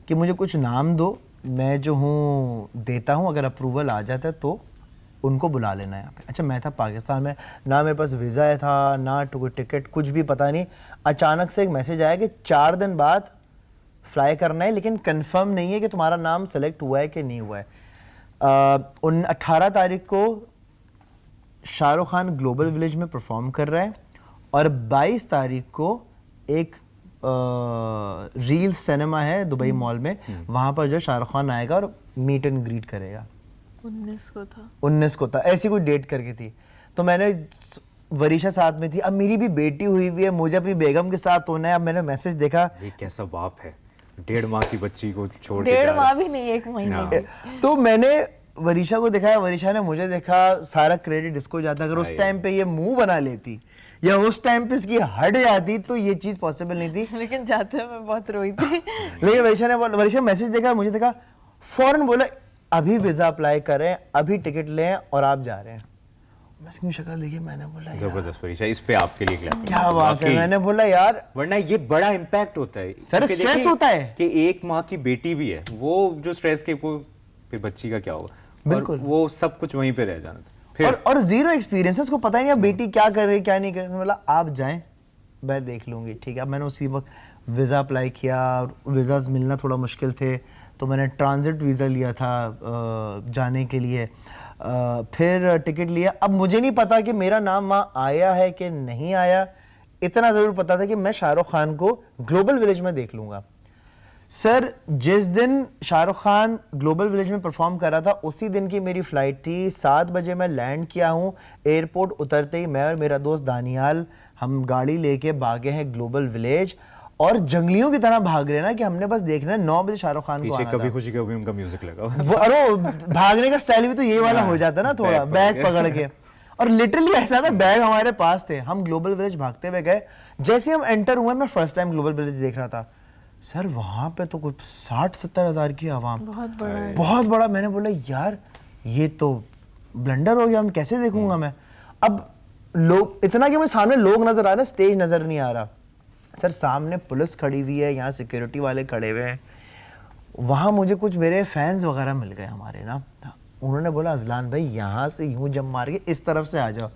कि मुझे कुछ नाम दो, मैं जो हूँ देता हूँ, अगर अप्रूवल आ जाता है तो उनको बुला लेना है यहाँ पे। अच्छा मैं था पाकिस्तान में, ना मेरे पास वीज़ा था ना टिकट, कुछ भी पता नहीं। अचानक से एक मैसेज आया कि 4 दिन बाद फ्लाई करना है, लेकिन कंफर्म नहीं है कि तुम्हारा नाम सेलेक्ट हुआ है कि नहीं हुआ है। 18 तारीख को शाहरुख खान ग्लोबल विलेज में परफॉर्म कर रहा है और 22 तारीख को एक रील सिनेमा है दुबई मॉल में, वहाँ पर जो शाहरुख खान आएगा और मीट एंड ग्रीट करेगा। 19 को था ऐसी कोई डेट करके थी। तो मैंने वरीशा साथ में थी, अब मेरी भी बेटी हुई है, मुझे अपनी बेगम के साथ होना है। अब मैंने मैसेज देखा, ये कैसा बाप है 1.5 माह की बच्ची को छोड़ के 1.5 माह भी नहीं, 1 महीने। तो मैंने वरीशा को दिखाया, वरीशा ने मुझे देखा, सारा क्रेडिट इसको जाता। अगर उस टाइम पे ये मुंह बना लेती या उस टाइम पे इसकी हट जाती तो ये चीज पॉसिबल नहीं थी। लेकिन जाते हुए मैं बहुत रोई थी। लेकिन वरीशा मैसेज देखा, मुझे देखा, फौरन बोला अभी वीजा अप्लाई करें, अभी टिकट लें और आप जा रहे हैं। मैं इसकी शक्ल देखी, मैंने बोला जबरदस्त वरीशा, इस पे आपके लिए क्या बात है। मैंने बोला यार, वरना ये बड़ा इम्पैक्ट होता है सर, स्ट्रेस होता है कि 1 माह की बेटी भी है, वो जो स्ट्रेस के को फिर बच्ची का क्या होगा, बिल्कुल वो सब कुछ वहीं पे रह जाना था। फिर और जीरो एक्सपीरियंस, उसको पता ही नहीं बेटी क्या कर रही है क्या नहीं कर रही। बोला आप जाएं, मैं देख लूंगी, ठीक है। मैंने उसी वक्त वीज़ा अप्लाई किया, वीज़ाज मिलना थोड़ा मुश्किल थे, तो मैंने ट्रांजिट वीज़ा लिया था जाने के लिए, फिर टिकट लिया। अब मुझे नहीं पता कि मेरा नाम वहाँ आया है कि नहीं आया, इतना जरूर पता था कि मैं शाहरुख खान को ग्लोबल विलेज में देख लूंगा। सर जिस दिन शाहरुख खान ग्लोबल विलेज में परफॉर्म कर रहा था उसी दिन की मेरी फ्लाइट थी। 7 बजे मैं लैंड किया हूँ। एयरपोर्ट उतरते ही मैं और मेरा दोस्त दानियाल हम गाड़ी लेके भागे हैं ग्लोबल विलेज और जंगलियों की तरह भाग रहे हैं ना कि हमने बस देखना है 9 बजे शाहरुख खान को पीछे आना कभी था। खुशी कभी उनका म्यूजिक लगा हुआ है। वो अरे भागने का स्टाइल भी तो ये वाला हो जाता ना थोड़ा, बैग पकड़ के। और लिटरली ऐसा था, बैग हमारे पास थे, हम ग्लोबल विलेज भागते हुए गए। जैसे हम एंटर हुए, मैं फर्स्ट टाइम ग्लोबल विलेज देख रहा था सर, वहां पे तो कुछ 60-70 हजार की आवाम, बहुत बड़ा है। बहुत बड़ा। मैंने बोला यार ये तो ब्लंडर हो गया, हम कैसे देखूंगा मैं। अब लोग इतना कि मैं सामने लोग नजर आ रहे, स्टेज नजर नहीं आ रहा। सर सामने पुलिस खड़ी हुई है, यहाँ सिक्योरिटी वाले खड़े हुए हैं। वहाँ मुझे कुछ मेरे फैंस वगैरह मिल गए हमारे ना, उन्होंने बोला अजलान भाई यहाँ से यूं जम मार के इस तरफ से आ जाओ।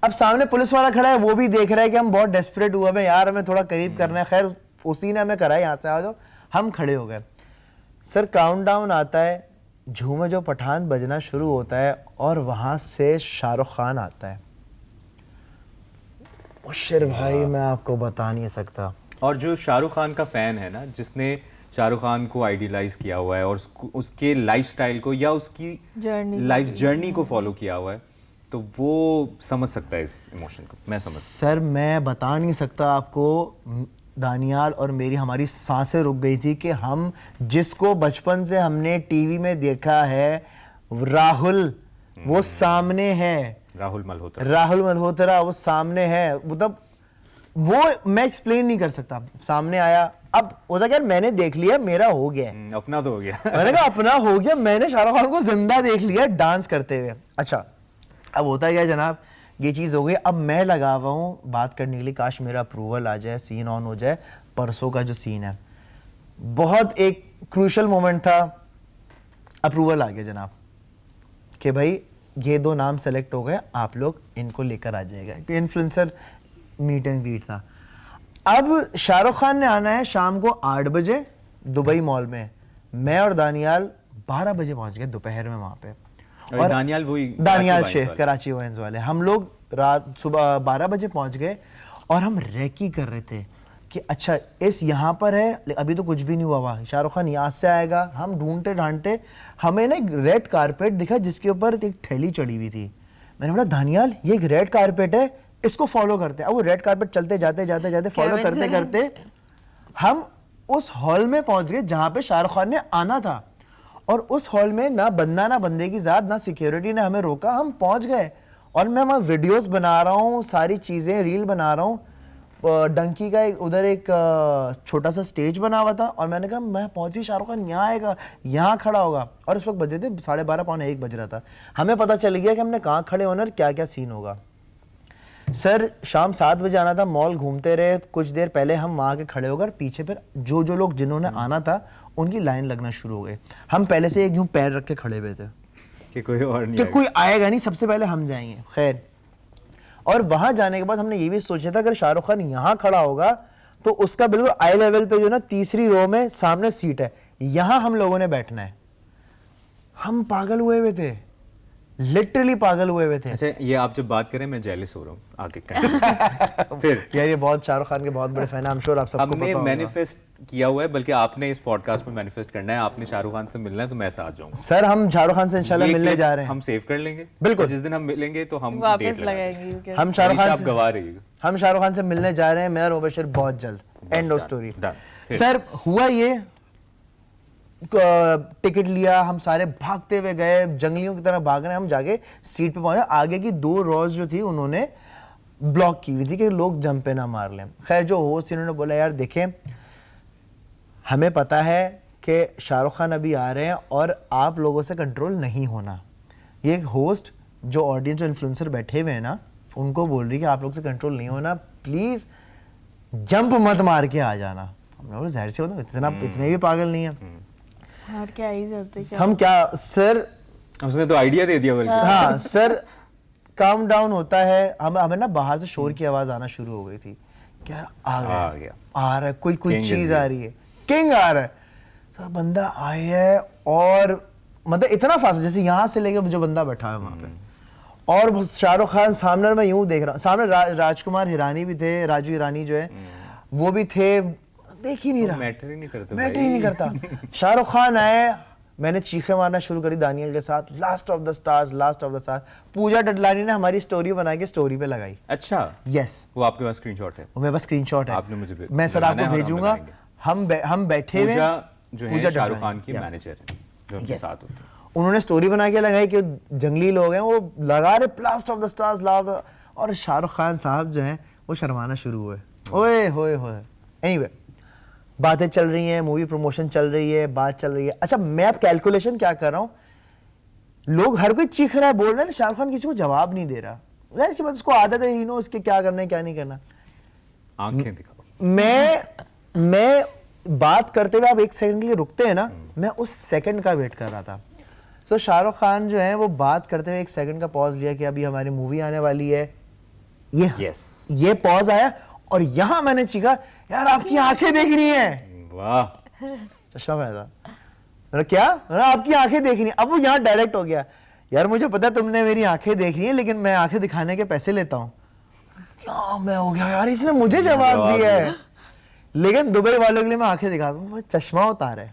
अब सामने पुलिस वाला खड़ा है, वो भी देख रहा है कि हम बहुत डेस्परेट हुए हैं यार, हमें थोड़ा करीब करना है। खैर उसी ने हमें करा, यहाँ से आ जाओ। हम खड़े हो गए। सर काउंटडाउन आता है, झूमे जो पठान बजना शुरू होता है और वहाँ से शाहरुख खान आता है। मुशर भाई मैं आपको बता नहीं सकता। और जो शाहरुख खान का फैन है ना, जिसने शाहरुख खान को आइडियलाइज किया हुआ है और उसके लाइफस्टाइल को या उसकी लाइफ जर्नी को फॉलो किया हुआ है, तो वो समझ सकता है इस इमोशन को। मैं समझ सर मैं बता नहीं सकता आपको, दानियाल और मेरी हमारी सांसें रुक गई थी कि हम जिसको बचपन से हमने टीवी में देखा है, राहुल वो सामने है, राहुल मल्होत्रा वो सामने है। मतलब वो मैं एक्सप्लेन नहीं कर सकता। सामने आया, अब होता क्या, मैंने देख लिया, मेरा हो गया, अपना तो हो गया। मैंने कहा अपना हो गया, मैंने शाहरुख खान को जिंदा देख लिया डांस करते हुए। अच्छा अब होता क्या जनाब, ये चीज़ हो गई। अब मैं लगा हुआ हूँ बात करने के लिए, काश मेरा अप्रूवल आ जाए, सीन ऑन हो जाए। परसों का जो सीन है बहुत एक क्रूशल मोमेंट था। अप्रूवल आ गया जनाब कि भाई ये 2 नाम सेलेक्ट हो गए, आप लोग इनको लेकर आ जाएगा। इन्फ्लुएंसर मीट एंड ग्रीट था। अब शाहरुख खान ने आना है शाम को 8 बजे दुबई मॉल में। मैं और दानियाल 12 बजे पहुंच गए दोपहर में वहां पे। और दानियाल शेख कराची वाइन्स वाले। हम लोग रात सुबह 12 बजे पहुंच गए और हम रेकी कर रहे थे कि अच्छा इस यहाँ पर है, अभी तो कुछ भी नहीं हुआ, शाहरुख खान यहाँ से आएगा। हम ढूंढते ढांढते हमें ना एक रेड कारपेट दिखा जिसके ऊपर एक थैली चढ़ी हुई थी। मैंने बोला दानियाल ये एक रेड कारपेट है, इसको फॉलो करते हैं। अब वो रेड कारपेट चलते जाते फॉलो करते करते हम उस हॉल में पहुंच गए जहां पे शाहरुख खान ने आना था। और उस हॉल में ना बंदा ना बंदे की जात, ना सिक्योरिटी ने हमें रोका, हम पहुंच गए। और मैं वहां वीडियोस बना रहा हूँ, सारी चीजें रील बना रहा हूँ। डंकी का उधर एक छोटा सा स्टेज बना हुआ था और मैंने कहा मैं पहुंची, शाहरुख खान यहाँ आएगा, यहाँ खड़ा होगा। और उस वक्त बजे थे 12:30 पौने 1 बज रहा था। हमें पता चल गया कि हमने कहाँ खड़े होना और क्या क्या सीन होगा। सर शाम 7 बजे आना था, मॉल घूमते रहे। कुछ देर पहले हम वहाँ के खड़े होकर पीछे फिर जो लोग जिन्होंने आना था उनकी लाइन लगना शुरू हो गई। हम पहले से एक यूं पैर रख के खड़े हुए थे कि कोई और नहीं, कि कोई आएगा नहीं, सबसे पहले हम जाएंगे। खैर, और वहां जाने के बाद हमने ये भी सोचा था अगर शाहरुख खान यहाँ खड़ा होगा तो उसका बिल्कुल आई लेवल पे जो ना तीसरी रो में सामने सीट है, यहाँ हम लोगों ने बैठना है। हम पागल हुए थे, लिटरली पागल हुए थे। अच्छा ये आप जब बात करें मैं जेलस हो रहा हूँ आगे। फिर यार ये बहुत शाहरुख खान के बहुत बड़े फैन है, I'm sure आप सबको पता हमने होगा। मैनिफेस्ट किया हुआ है, बल्कि आपने इस पॉडकास्ट में मैनिफेस्ट करना है। आपने शाहरुख खान से मिलना है तो मैं साथ जाऊंगा। सर हम शाहरुख खान से इंशाल्लाह ये मिलने clip जा रहे हैं। हम सेव कर लेंगे, बिल्कुल। जिस दिन हम मिलेंगे तो हम वापस डेट लगाएंगे। हम शाहरुख खान आप से गवा रहिएगा। हम शाहरुख खान से मिलने जा रहे हैं, मैं और मुबशिर बहुत जल्द। End of story. फिर? सर हुआ ये, टिकट लिया, हम सारे भागते हुए गए, जंगलियों की तरह भाग रहे हैं। हम जाके सीट पे पहुंचे, आगे की 2 रोज जो थी उन्होंने ब्लॉक की हुई थी कि लोग जंपे ना मार लें। खैर जो होस्ट इन्होंने बोला यार देखें हमें पता है कि शाहरुख खान अभी आ रहे हैं और आप लोगों से कंट्रोल नहीं होना। ये होस्ट जो ऑडियंस, जो इन्फ्लुएंसर बैठे हुए हैं ना, उनको बोल रही है कि आप लोग से कंट्रोल नहीं होना, प्लीज जंप मत मार के आ जाना। हमने बोला जाहिर सी होता, इतने भी पागल नहीं है। हार के आई जाते क्या? हम क्या सर, उसने तो आइडिया दे दिया बल्कि। हाँ सर, काम डाउन होता है। हमें ना बाहर से शोर की आवाज आना शुरू हो गई थी। क्या आ गया, आ रहा है, कोई चीज आ रही है, किंग आ रहा है। तो बंदा आया है और मतलब इतना फास्ट, जैसे यहाँ से लेके जो बंदा बैठा है वहां पे, और शाहरुख खान सामने मैं यूं देख रहा हूँ, सामने राजकुमार हिरानी भी थे, राजू हिरानी जो है वो भी थे, देख ही नहीं रहा, मैटर ही नहीं करता, मैटर ही नहीं करता। शाहरुख खान आए, मैंने चीखें मारना शुरू करी दानियल के साथ, last of the stars, last of the stars. Pooja Dadlani ने हमारी स्टोरी बना के स्टोरी पे लगाई। अच्छा, यस, वो आपके पास स्क्रीनशॉट है? वो मेरे पास स्क्रीनशॉट है, आपने मुझे मैं सर लगाना आपको है और भेजूंगा। हम हम बैठे हुए, जो है शाहरुख खान की मैनेजर है, जो उनके साथ होती है। उन्होंने स्टोरी बना के लगाई कि जंगली लोग हैं, वो लगा रहे ब्लास्ट ऑफ द स्टार्स, और शाहरुख खान साहब जो हैं वो शर्माना शुरू हुए। ओए होए होए। एनीवे, बातें चल रही हैं, मूवी प्रमोशन चल रही है, बात चल रही है। अच्छा, मैं अब कैलकुलेशन क्या कर रहा हूँ, लोग हर कोई चीख रहा है, बोल रहे हैं, शाहरुख खान किसी को जवाब नहीं दे रहा। जाहिर सी बात, उसको आदत है, ही नो उसके क्या करना है क्या नहीं करना। आंखें दिखाओ। मैं बात करते हुए आप एक सेकंड के लिए रुकते हैं ना, मैं उस सेकंड का वेट कर रहा था। तो शाहरुख खान जो है वो बात करते हुए एक सेकंड का पॉज लिया कि अभी हमारी मूवी आने वाली है, ये पॉज आया, और यहां मैंने चीखा, यार आपकी आंखें देख रही हैं। वाह, चश्मा पहना था मैंने, क्या आपकी आंखें देख रही हैं। अब वो यहाँ डायरेक्ट हो गया, यार मुझे पता तुमने मेरी आंखें देख रही हैं, लेकिन मैं आंखें दिखाने के पैसे लेता हूँ। क्या मैं हो गया यार, इसने मुझे जवाब दिया है, लेकिन दुबई वालों के लिए मैं आंखें दिखा दूं, चश्मा उतार है।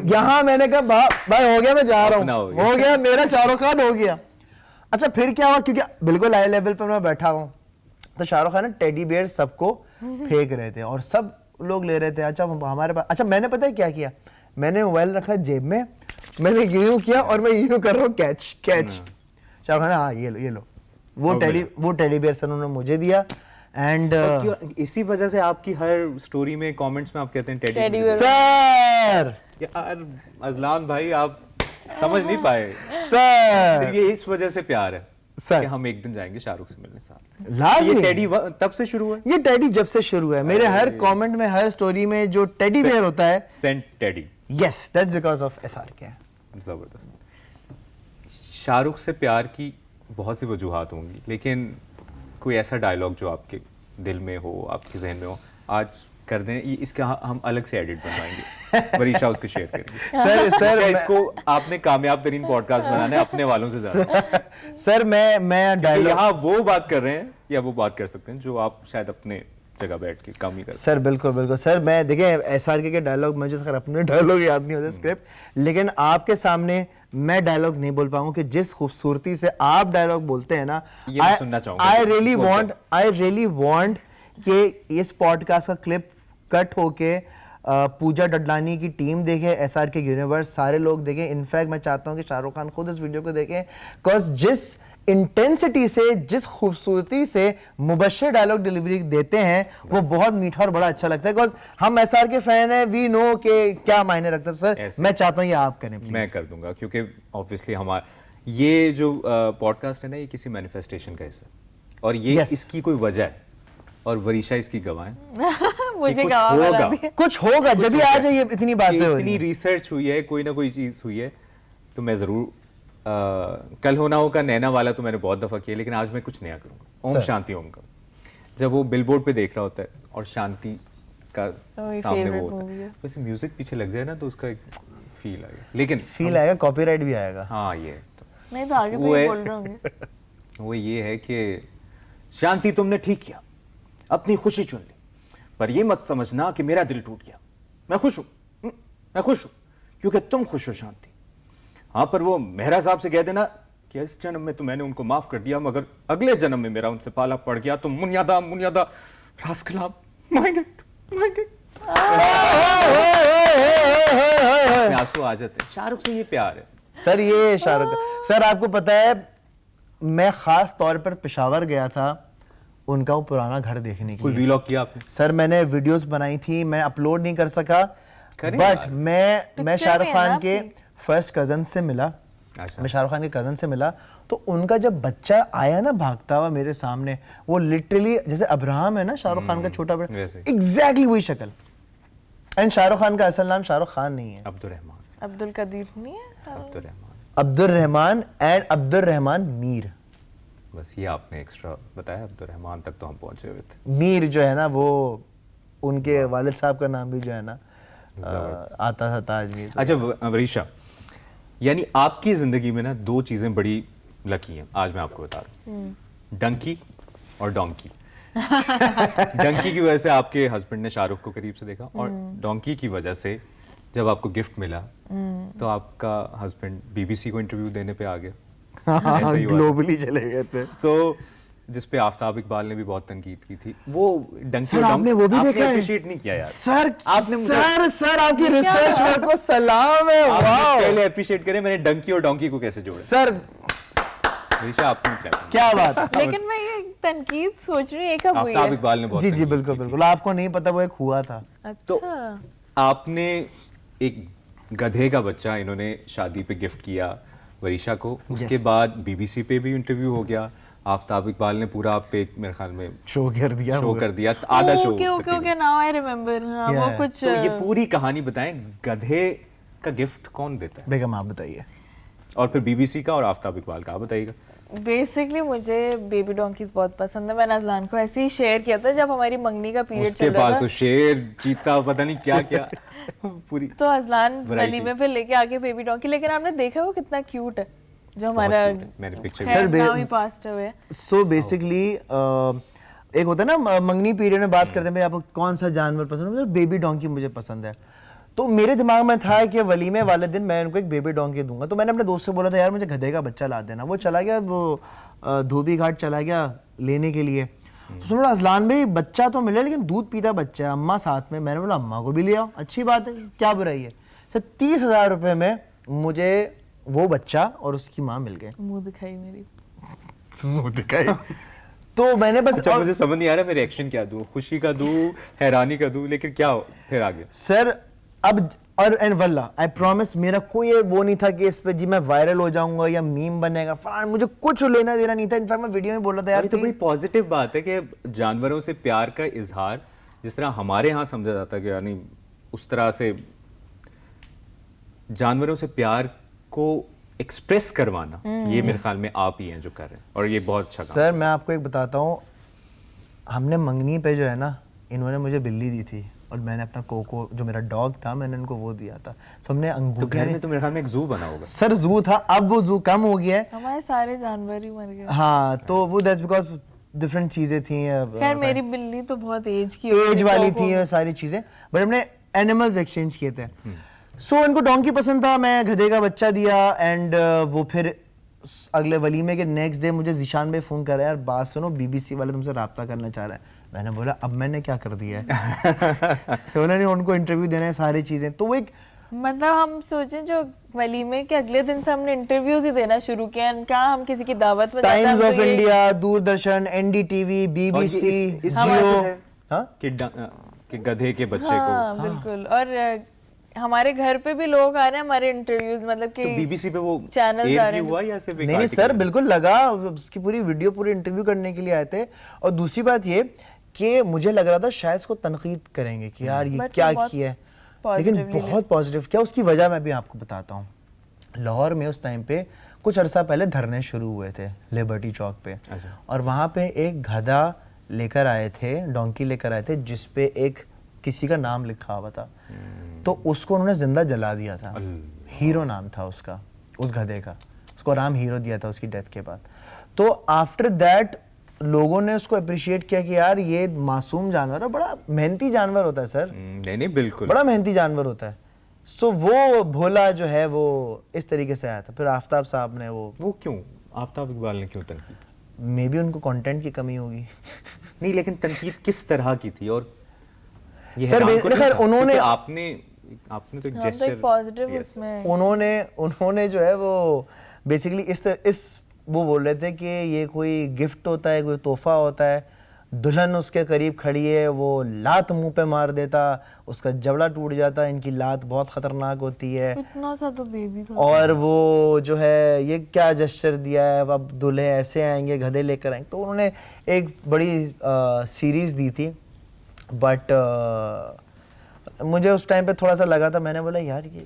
यहाँ मैंने कहा भाई हो गया, मैं जा रहा हूँ, हो गया मेरा शाहरुख खान हो गया। अच्छा, फिर क्या हुआ, क्योंकि बिल्कुल आई लेवल पर मैं बैठा हूँ, तो शाहरुख खान टेडी बियर सबको फेंक रहे थे और सब लोग ले रहे थे। अच्छा, हमारे पास, अच्छा मैंने पता है क्या किया, मैंने मोबाइल रखा जेब में, मैंने यूं किया और मैं यूं कर रहा हूँ, कैच। शाहरुख खान, हाँ ये लो, वो टेडी बियर सर उन्होंने मुझे दिया। एंड इसी वजह से आपकी हर स्टोरी में कमेंट्स में आप कहते हैं टेडी बियर। सर यार अजलान भाई, आप समझ नहीं पाए सर, सिर्फ ये इस वजह से प्यार है सर कि हम एक दिन जाएंगे शाहरुख से मिलने साथ। लाजमी। ये टेडी तब से शुरू हुआ? ये टेडी जब से शुरू है, मेरे हर कमेंट में, हर स्टोरी में जो टेडी बियर होता है, sent teddy. Yes, that's because of SRK। जबरदस्त। शाहरुख से प्यार की बहुत सी वजूहात होंगी, लेकिन कोई ऐसा डायलॉग जो आपके दिल में हो, आपके जहन में हो, आज कर दें, इसका हम अलग से एडिट बनवाएंगे, वरीशा उसको शेयर करेंगे। सर इसको आपने कामयाब तरीन पॉडकास्ट बनाना है अपने वालों से ज्यादा। सर मैं डायलॉग, यहाँ वो बात कर रहे हैं या वो बात कर सकते हैं जो आप शायद अपने जगह बैठ के कम ही कर। सर बिल्कुल सर, मैं देखिए SRK के डायलॉग, मुझे तो अपने डायलॉग याद नहीं होते स्क्रिप्ट, लेकिन आपके सामने मैं डायलॉग नहीं बोल पाऊंगा कि जिस खूबसूरती से आप डायलॉग बोलते हैं ना, ये सुनना चाहूंगा। आई रियली वांट कि इस पॉडकास्ट का क्लिप कट होके पूजा डडलानी की टीम देखे, SRK यूनिवर्स सारे लोग देखें। इनफैक्ट मैं चाहता हूं कि शाहरुख खान खुद इस वीडियो को देखें, बिकॉज जिस इंटेंसिटी से, जिस खूबसूरती से मुबश्शिर डायलॉग डिलीवरी देते हैं, वो बहुत मीठा और बड़ा अच्छा लगता है। बिकॉज हम SRK फैन है, वी नो के क्या मायने रखता है। सर मैं चाहता हूँ ये आप करें प्लीज। मैं कर दूंगा, क्योंकि ऑब्वियसली हमारा ये जो पॉडकास्ट है ना, ये किसी मैनिफेस्टेशन का हिस्सा है, और ये इसकी कोई वजह है, और वरीशा इसकी गवाह है। मुझे गवाह बना दिया। कुछ होगा जब भी आ जाए, ये इतनी बातें हो रही इतनी रिसर्च हुई है, कोई ना कोई चीज हुई है, तो मैं जरूर कल होना हो का नैना वाला तो मैंने बहुत दफा किया, लेकिन आज मैं कुछ नया करूंगा। ओम शांति ओम का, जब वो बिलबोर्ड पे देख रहा होता है और शांति का सामने वो होता है, वैसे म्यूजिक पीछे लग जाए ना तो उसका एक फील आएगा, लेकिन फील आएगा, कॉपीराइट भी आएगा। हाँ, ये तो नहीं तो आगे से बोल रहे होंगे। वो ये है कि शांति तुमने ठीक किया, अपनी खुशी चुन ली, पर ये मत समझना कि मेरा दिल टूट गया। मैं खुश हूं, मैं खुश हूं क्योंकि तुम खुश हो शांति। हाँ, पर वो मेहरा साहब से कह देना कि इस जन्म में तो मैंने उनको माफ कर दिया, मगर अगले जन्म में मेरा उनसे पाला पड़ गया तो मुनियादा रास्कलाम, माइंड इट। आंसू आ जाते हैं। शाहरुख से ये प्यार है सर, ये शाहरुख। सर आपको पता है, मैं खास तौर पर पेशावर गया था उनका वो पुराना घर देखने के लिए। कोई व्लॉग किया आपने? सर मैंने वीडियोस बनाई थी, मैं अपलोड नहीं कर सका, बट मैं शाहरुख खान के फर्स्ट कजन से मिला। मैं शाहरुख खान के कजन से मिला, तो उनका जब बच्चा आया ना भागता हुआ मेरे सामने, वो लिटरली जैसे अब्राहम है ना शाहरुख खान का छोटा बेटा, एग्जैक्टली वही शक्ल। एंड शाहरुख खान का असल नाम शाहरुख खान नहीं है, अब्दुल कदीर नहीं है, अब्दुल रहमान एंड अब्दुल रहमान मीर। बस ये आपने एक्स्ट्रा बताया, अब्दुल रहमान तक तो हम पहुंचे हुए थे। मीर जो है ना, वो उनके वालिद साहब का नाम भी जो है ना आता था ताज मीर। अच्छा वरीशा, यानी आपकी जिंदगी में ना दो चीजें बड़ी लकी हैं, आज मैं आपको बता रहा हूँ, डंकी और डोंकी। डंकी की वजह से आपके हस्बैंड ने शाहरुख को करीब से देखा, और डोंकी की वजह से जब आपको गिफ्ट मिला तो आपका हस्बैंड बीबीसी को इंटरव्यू देने पे आ गया। ऐसा ही हुआ था। ग्लोबली चले गए थे। तो जिस पे आफ्ताब इकबाल ने भी बहुत तंकीद की थी, वो डंकी सर और आपने वो भी आपने देखा है? अप्रिशिएट नहीं किया यार। सर आपने मुझे सर आपकी रिसर्च मेरे को सलाम है। आपने वाओ पहले अप्रिशिएट करे, मैंने डंकी और डोंकी को कैसे जोड़ा। सर ऋषा आपने क्या बात है। लेकिन मैं ये तनकीद सोच रही हूँ ये कब हुई आफ्ताब है? इकबाल ने बहुत जी जी तंकीद बिल्कुल की थी। बिल्कुल, आपको नहीं पता वो एक हुआ था। अच्छा। आपने एक गधे का बच्चा इन्होंने शादी पे गिफ्ट किया वरीशा को, उसके बाद बीबीसी पे भी इंटरव्यू हो गया, आफ्ताब इकबाल ने पूरा आप पे मेरे ख्याल में शो कर दिया शो कर दिया, आधा show okay okay okay, now I remember. हाँ, वो Yeah. कुछ तो ये पूरी कहानी बताएं, गधे का गिफ्ट कौन देता है, बेगम आप बताइए। और फिर बीबीसी का और आफ्ताब इकबाल का आप बताइएगा। बेसिकली मुझे बेबी डोंकीज बहुत पसंद है। मैंने अजलान को ऐसे ही शेयर किया था जब हमारी मंगनी का पीरियड उसके चल रहा पास था। तो शेर चीता पता नहीं क्या क्या पूरी तो अजलान Variety. वलीमे पे लेके आके बेबी डोंकी, लेकिन आपने देखा वो कितना क्यूट है जो हमारा cute है। मैंने picture खैर, देखी। now he passed away। So basically एक होता है ना मंगनी पीरियड में बात करते हैं भाई आपको कौन सा जानवर पसंद है, मतलब बेबी डोंकी मुझे पसंद है। तो मेरे दिमाग में था कि वलीमे वाले दिन मैं उनको एक बेबी डोंकी दूंगा। तो मैंने अपने दोस्त से बोला था यार मुझे गधे का बच्चा ला देना। वो चला गया, वो धोबी घाट चला गया लेने के लिए। तो उसने बोला अजलान भाई बच्चा तो मिले लेकिन दूध पीता बच्चा है, अम्मा साथ में। मैंने बोला अम्मा को भी ले आओ, अच्छी बात है, क्या बुराई है। सर 30,000 रुपये में मुझे वो बच्चा और उसकी माँ मिल गए। मुंह दिखाई मेरी। मुंह दिखाई। तो मैंने बस अच्छा मुझे समझ नहीं आ रहा मैं रिएक्शन क्या दूं, खुशी का दूं, हैरानी का दूं, लेकिन क्या हो फिर आगे। सर अब और एंड वल्ला आई प्रॉमिस मेरा कोई वो नहीं था कि इस पे जी मैं वायरल हो जाऊंगा या मीम बनेगा, मुझे कुछ लेना देना नहीं था। इनफैक्ट मैं वीडियो में बोल रहा था यार ये तो बड़ी पॉजिटिव बात है कि जानवरों से प्यार का इजहार जिस तरह हमारे यहाँ समझा जाता है कि यानी उस तरह से जानवरों से प्यार को एक्सप्रेस करवाना, ये मेरे ख्याल में आप ही हैं जो कर रहे हैं, और ये बहुत अच्छा काम। सर मैं आपको एक बताता हूँ, हमने मंगनी पे जो है ना इन्होंने मुझे बिल्ली दी थी और मैंने अपना कोको जो मेरा डॉग था मैंने इनको वो दिया था। सो हमने तो अंगूठे घर में तो मेरे ख्याल में एक जू बना होगा। सर जू था, अब वो जू कम हो गया है। हमारे सारे जानवर ही मर गए। हाँ तो वो दैट्स बिकॉज डिफरेंट चीजें थी। खैर मेरी बिल्ली तो बहुत एज की एज वाली थी ये सारी चीजें, बट हमने एनिमल्स एक्सचेंज किए थे। सो इनको डोंकी पसंद था, मैं गधे का बच्चा दिया। एंड वो फिर अगले वलीमे के नेक्स्ट डे मुझे जिशान भाई फोन कर रहा है, यार बात सुनो बीबीसी वाले तुमसे राब्ता करना चाह रहे हैं। मैंने बोला अब मैंने क्या कर दिया है। तो उन्होंने उनको इंटरव्यू देना है सारी चीजें। तो वो एक मतलब हम सोचें जो वलीमे के अगले दिन से हमने इंटरव्यूज ही देना शुरू किया, क्या हम किसी की दावत में जाते हैं टाइम्स तो ऑफ ये- इंडिया, दूरदर्शन, एनडीटीवी, बीबीसी, इस जियो। है हाँ कि गधे के बच्चे हाँ बिल्कुल। और हमारे घर पे भी लोग आ रहे हैं हमारे इंटरव्यूज, मतलब को, कि तो बीबीसी पे वो चैनल्स आ एयर रहे भी हैं। हुआ या सिर्फ एक नहीं नहीं आर्टिकल सर में? बिल्कुल लगा, उसकी पूरी वीडियो पूरी इंटरव्यू करने के लिए आए थे। और दूसरी बात ये कि मुझे लग रहा था शायद इसको तनकीद करेंगे कि यार ये But क्या बहुत किया है, लेकिन positively बहुत पॉजिटिव। क्या उसकी वजह मैं भी आपको बताता हूँ। लाहौर में उस टाइम पे कुछ अरसा पहले धरने शुरू हुए थे लिबर्टी चौक पे, अच्छा। और वहाँ पे एक गधा लेकर आए थे, डोंकी लेकर आए थे जिसपे एक किसी का नाम लिखा हुआ था। तो उसको उन्होंने जिंदा जला दिया था। हीरो नाम था उसका, उस गधे का, उसको राम हीरो दिया था उसकी डेथ के बाद। तो आफ्टर दैट लोगों ने उसको अप्रिशिएट किया कि यार ये मासूम जानवर है, बड़ा मेहनती जानवर होता है सर, नहीं नहीं बिल्कुल बड़ा मेहनती जानवर होता है। सो वो भोला जो है वो इस तरीके से आया था। फिर आफ्ताब साहब ने वो क्यों आफ्ताब इकबाल ने क्यों तनकीद? मे बी उनको कंटेंट की कमी होगी। नहीं लेकिन तनकीद किस तरह की थी? और ये सर, हैरान को नहीं खैर था, उन्होंने- क्योंकि आपने तो एक हाँ, तो जेस्चर एक पॉजिटिव उसमें उन्होंने जो है वो बेसिकली इस वो बोल रहे थे कि ये कोई गिफ्ट होता है, कोई तोहफा होता है, दुल्हन उसके करीब खड़ी है, वो लात मुंह पे मार देता, उसका जबड़ा टूट जाता, इनकी लात बहुत खतरनाक होती है। इतना सा तो बेबी था। और वो जो है ये क्या जेस्चर दिया है, अब दूल्हे ऐसे आएंगे, गधे लेकर आएंगे। तो उन्होंने एक बड़ी सीरीज दी थी। बट मुझे उस टाइम पे थोड़ा सा लगा था, मैंने बोला यार ये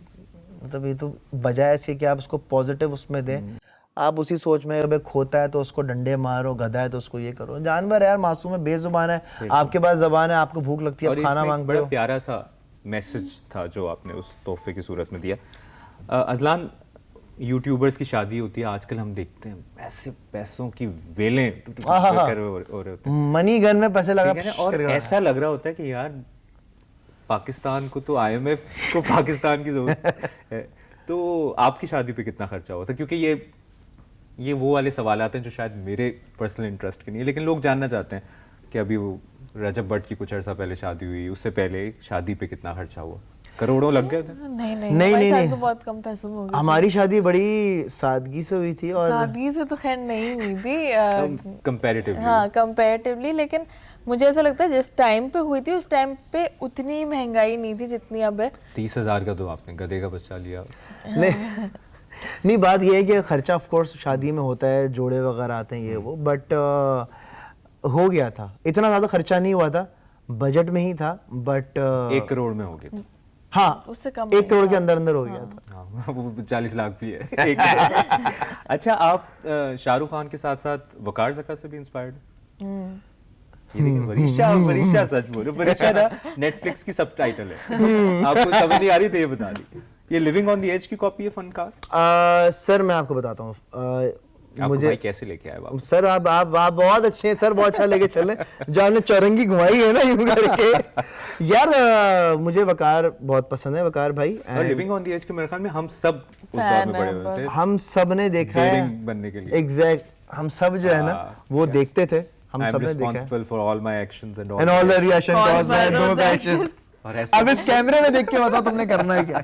मतलब ये तो बजाय ऐसे कि आप उसको पॉजिटिव उसमें दें, आप उसी सोच में अबे खोता है तो उसको डंडे मारो, गधा है तो उसको ये करो। जानवर है यार, मासूम है, बेजुबान है, आपके पास जबान है, आपको भूख लगती है, और आप खाना इसमें एक मांगते बड़ा हो। प्यारा सा मैसेज था जो आपने उस तोहफे की सूरत में दिया। अजलान, यूट्यूबर्स की शादी होती है आजकल, हम देखते हैं ऐसे पैसों की वेलें कर हो रहे होते हैं, मनी गन में पैसे लगा, ठीक है ना? और ऐसा लग रहा होता है कि यार पाकिस्तान को तो IMF को पाकिस्तान की जरूरत है। तो आपकी शादी पे कितना खर्चा हुआ था? क्योंकि ये वो वाले सवाल आते हैं जो शायद मेरे पर्सनल इंटरेस्ट के नहीं है, लेकिन लोग जानना चाहते हैं कि अभी वो रजब भट्ट की कुछ अर्सा पहले शादी हुई, उससे पहले शादी पे कितना खर्चा हुआ? करोड़ों लग गए थे? नहीं नहीं नहीं, हमारी नहीं, शादी नहीं। तो बहुत कम पैसों में हो गई। हमारी शादी बड़ी सादगी से हुई थी और सादगी से तो खैर नहीं हुई थी कंपैरेटिवली। हाँ कंपैरेटिवली, लेकिन मुझे ऐसा लगता है जिस टाइम पे हुई थी उस टाइम पे उतनी महंगाई नहीं थी जितनी अब है। 30,000 का तो आपने गधे का बच्चा लिया। नहीं नहीं, बात ये है कि खर्चा ऑफ कोर्स शादी में होता है, जोड़े वगैरह आते हैं ये वो, बट हो गया था, इतना ज़्यादा खर्चा नहीं हुआ था, बजट में ही था, बट 1 करोड़ में हो गया था। हाँ उससे कम 1 करोड़ के अंदर अंदर हो गया था। हाँ, वो 40 लाख भी है। 1 करोड़। अच्छा, आप शाहरुख खान के साथ साथ वकार ज़का से भी इंस्पायर्ड? ये देखिए, वरीशा सच बोलो, वरीशा ना नेटफ्लिक्स की सबटाइटल है। आपको समझ नहीं आ रही तो ये बता दी, ये लिविंग ऑन द एज की कॉपी है फनकार? सर मैं आपको बताता हूँ, मुझे भाई कैसे लेके आए वापस? सर आप बहुत अच्छे हैं सर, बहुत अच्छा लेके चले, जो आपने चौरंगी घुमाई है ना यूं करके। यार मुझे वकार बहुत पसंद है, वकार भाई। और लिविंग ऑन द एज के मेरे ख्याल में हम सब उस दौर में बड़े हुए थे, हम सब ने देखा है daring बनने के लिए। एग्जैक्ट, हम सब जो है ना वो देखते थे, हम सब ने देखा है। responsible for all my actions and And all the reaction caused by those actions. और ऐसे अब इस कैमरे में देख के बताओ तुमने करना है क्या?